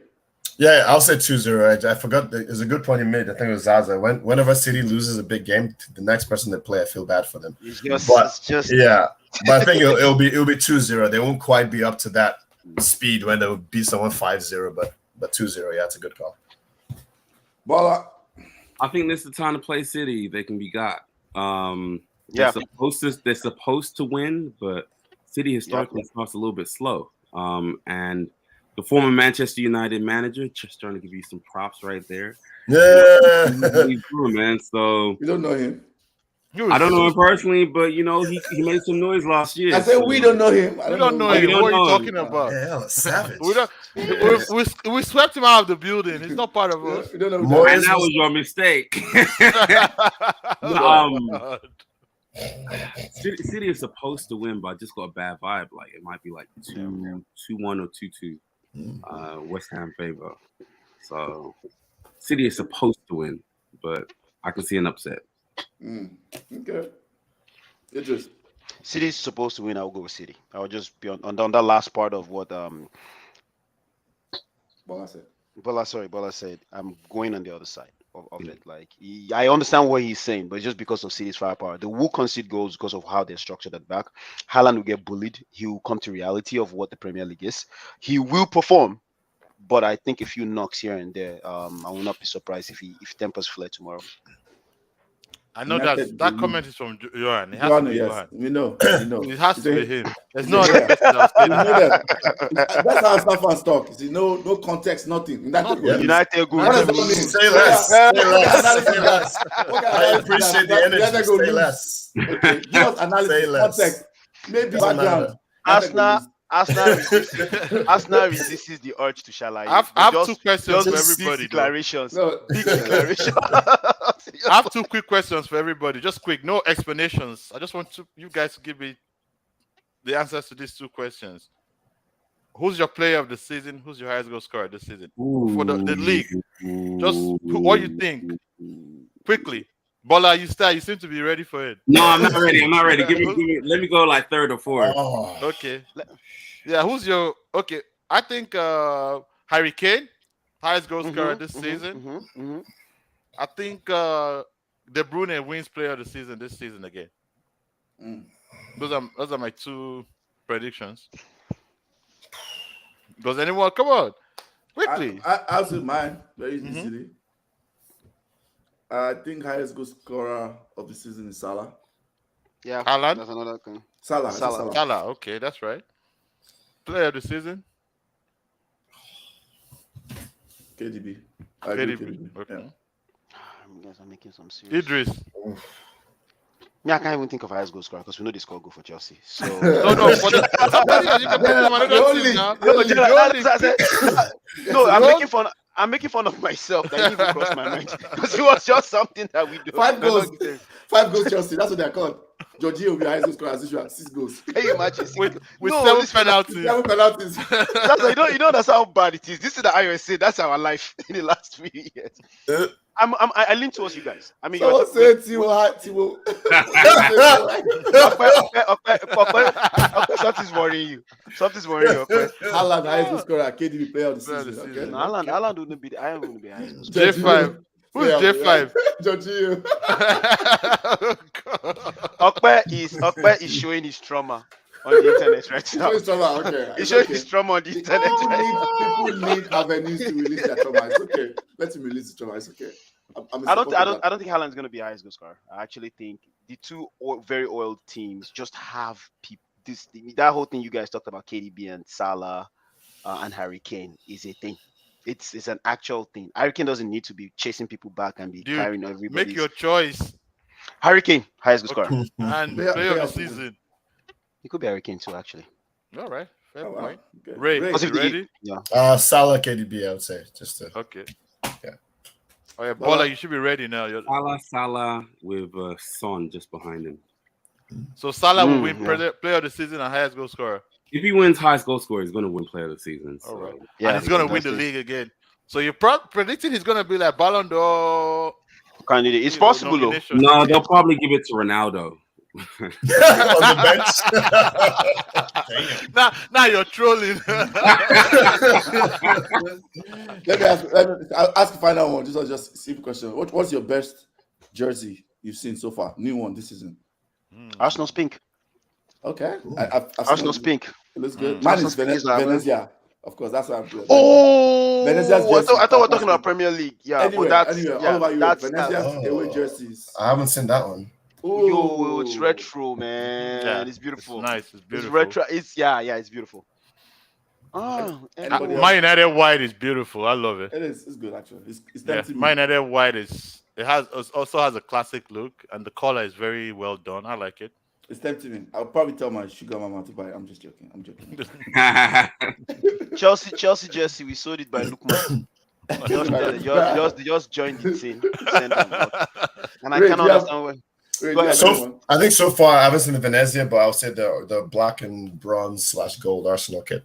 Yeah, I'll say 2-0. I forgot. There's a good point you made. I think it was Zaza. Whenever City loses a big game, the next person they play, I feel bad for them. It's just, Yeah, but I think it'll be 2-0. They won't quite be up to that speed when they'll beat someone 5-0, but 2-0. Yeah, it's a good call. Bola. I think this is the time to play City. They can be got. Yeah. They're supposed to win, but City historically starts a little bit slow. And the former Manchester United manager, just trying to give you some props right there. Yeah. He's true, man. So We don't know him. I don't know him personally, but he made some noise last year. I said we don't know him. We don't know him. What are you talking about? Hell, savage. We swept him out of the building. He's not part of us. We don't know. Moyes And that was your mistake. City is supposed to win, but I just got a bad vibe. Like it might be like 2-1 or 2-2, West Ham favor. So City is supposed to win, but I can see an upset. Okay. Interesting. City's supposed to win. I'll go with City. I'll just be on that last part of what Bola said. Bola said. I'm going on the other side of it. Like I understand what he's saying, but it's just because of City's firepower. They will concede goals because of how they're structured at back. Haaland will get bullied. He will come to reality of what the Premier League is. He will perform, but I think a few knocks here and there. I will not be surprised if tempers flare tomorrow. I know that comment is from Johan. It has to be Johan. We know. It has to be him. There's no Yeah. other person else. You know that. That's how Arsenal fans talk. You see, no context, nothing. United What does good. that mean? Say less. Say less. Say less. What kind of I analysis appreciate that- the United energy. go Say lose. less. Okay, give us Say analysis, less. context, maybe Doesn't background. matter. Arsenal resists the urge to shall I have two questions for just everybody. big declarations. No. Big declaration. I have two quick questions for everybody. Just quick, no explanations. I just want you guys to give me the answers to these two questions. Who's your player of the season? Who's your highest goal scorer this season for the league? Just what you think quickly. Bola, you seem to be ready for it. No, I'm not ready. Give me. Let me go like third or fourth. Oh. Okay. Yeah, who's your okay? I think Harry Kane, highest goal scorer this season. I think De Bruyne wins player of the season this season again. Those are my two predictions. Does anyone come on quickly? I'll say mine very easily. I think highest goal scorer of the season is Salah. Yeah, Haaland? that's another thing. Salah. Okay, that's right. Player of the season. KDB. I agree with KDB. Okay. Yeah. You guys are making some serious. Idris. Me, I can't even think of highest goal scorer because we know they score goal for Chelsea. So No, for the, you can put them on another team now. no, I'm I'm making fun of myself. That didn't even cross my mind because it was just something that we do. 5 goals. 5 goals Chelsea. That's what they're called. Jorginho will be highest goal scorer as usual. 6 goals. Can you imagine? with No, 7 listen, penalties. 7 penalties. That's like, you know that's how bad it is. This is the IOSA. That's our life in the last few years. I lean towards you guys. I mean, Someone say Timo. Something's worrying you. Something's worrying you. Okay? Haaland highest goal scorer, KDB player of the Player of the season. season. Okay. Haaland wouldn't be. I wouldn't be highest. J5. Who's J5? Jorginho. Okpe is showing his trauma on the internet right now. Showing trauma, okay. He's showing his trauma on the internet. People need avenues to release their trauma. It's okay. Let him release the trauma. It's okay. I don't think Haaland's going to be a highest goal scorer. I actually think the two very oiled teams just have people. That whole thing you guys talked about, KDB and Salah and Harry Kane, is a thing. It's an actual thing. Harry Kane doesn't need to be chasing people back and be carrying everybody. Make your choice. Harry Kane, highest goal scorer. And player of the season. It could be Harry Kane too, actually. All right. Fair point. Okay. Ray, you ready? Yeah. Salah, KDB, I would say. Just to, Okay. Yeah. Oh yeah, Bola, you should be ready now. Salah with Son just behind him. So Salah will win player of the season and highest goal scorer. If he wins highest goal scorer, he's going to win player of the season. So. All right. Yeah, and he's going to win the league again. So you're predicting he's going to be like Ballon d'Or candidate. It's possible though. No, they'll probably give it to Ronaldo. on the bench. now you're trolling. Let me ask a final one. This was just a simple question. What's your best jersey you've seen so far? New one this season. Arsenal's pink. Okay. Arsenal's pink. It looks good. Mine is Venezia. Of course, that's what I'm doing. Oh, Venezia's I thought we were talking jersey. about Premier League. Yeah, Anyway, but that's all about you. that's Venezia's away jerseys. I haven't seen that one. Yo, it's retro, man. Yeah, it's beautiful. It's nice. It's It's beautiful. retro. It's it's beautiful. Anybody else? My United white is beautiful. I love it. It is. It's good actually. It's Yeah, tempting my me. United white also has a classic look, and the color is very well done. I like it. It's tempting me. I'll probably tell my sugar mama to buy it. I'm just joking. Chelsea jersey. We sold it by Lukman. Just joined the team. Send them out. And I Ray, can't do you have- understand why. Wait, Go ahead. So I think so far I haven't seen the Venezia, but I'll say the black and bronze / gold Arsenal kit.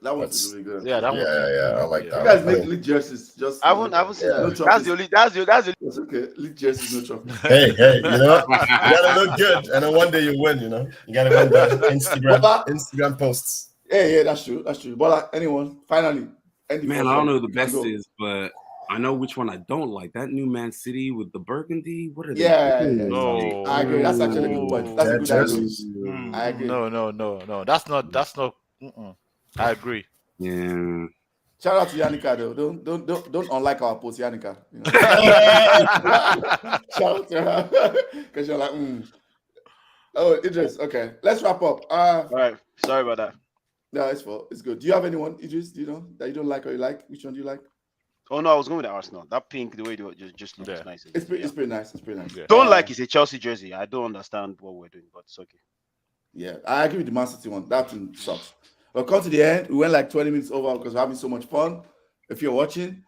that one's really good. Yeah, that one. Yeah, I like You that. guys one. make league jerseys. Just I haven't seen No that. trophies. That's the only. It's okay. League jerseys, no trophy. Hey, you know, you gotta look good, and then one day you win. You know, you gotta win the Instagram posts. Yeah, that's true. But anyone, finally, Man, I don't know who the best is, but I know which one I don't like. That new Man City with the burgundy. What are they? Yeah. No. I agree. That's actually a good point. That's a good jerseys. idea. I agree. No. That's not. I agree. Yeah. Shout out to Yannicka though. Don't unlike our post, Yannicka. You know? Shout out to her because you're like, Oh, Idris. Okay, let's wrap up. All right. Sorry about that. No, it's good. Do you have anyone, Idris? Do you know that you don't like or you like? Which one do you like? Oh no, I was going with the Arsenal. That pink, the way it just looks nice. It's pretty nice. It's pretty nice. Yeah. Don't like it's a Chelsea jersey. I don't understand what we're doing, but it's okay. Yeah, I agree with the Man City one. That one sucks. We'll come to the end. We went like 20 minutes over because we're having so much fun. If you're watching,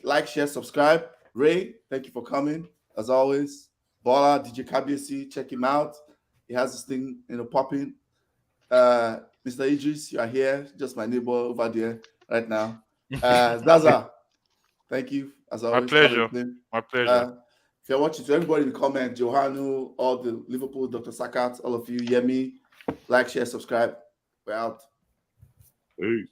like, share, subscribe. Ray, thank you for coming. As always, Bola, DJ KBC, check him out. He has this thing, popping. Mr. Idris, you are here. Just my neighbor over there right now. Zaza, thank you. As always. My pleasure. If you're watching, to everybody in the comment, Johanu, all the Liverpool, Dr. Sakat, all of you, Yemi, like, share, subscribe. We're out. Hey.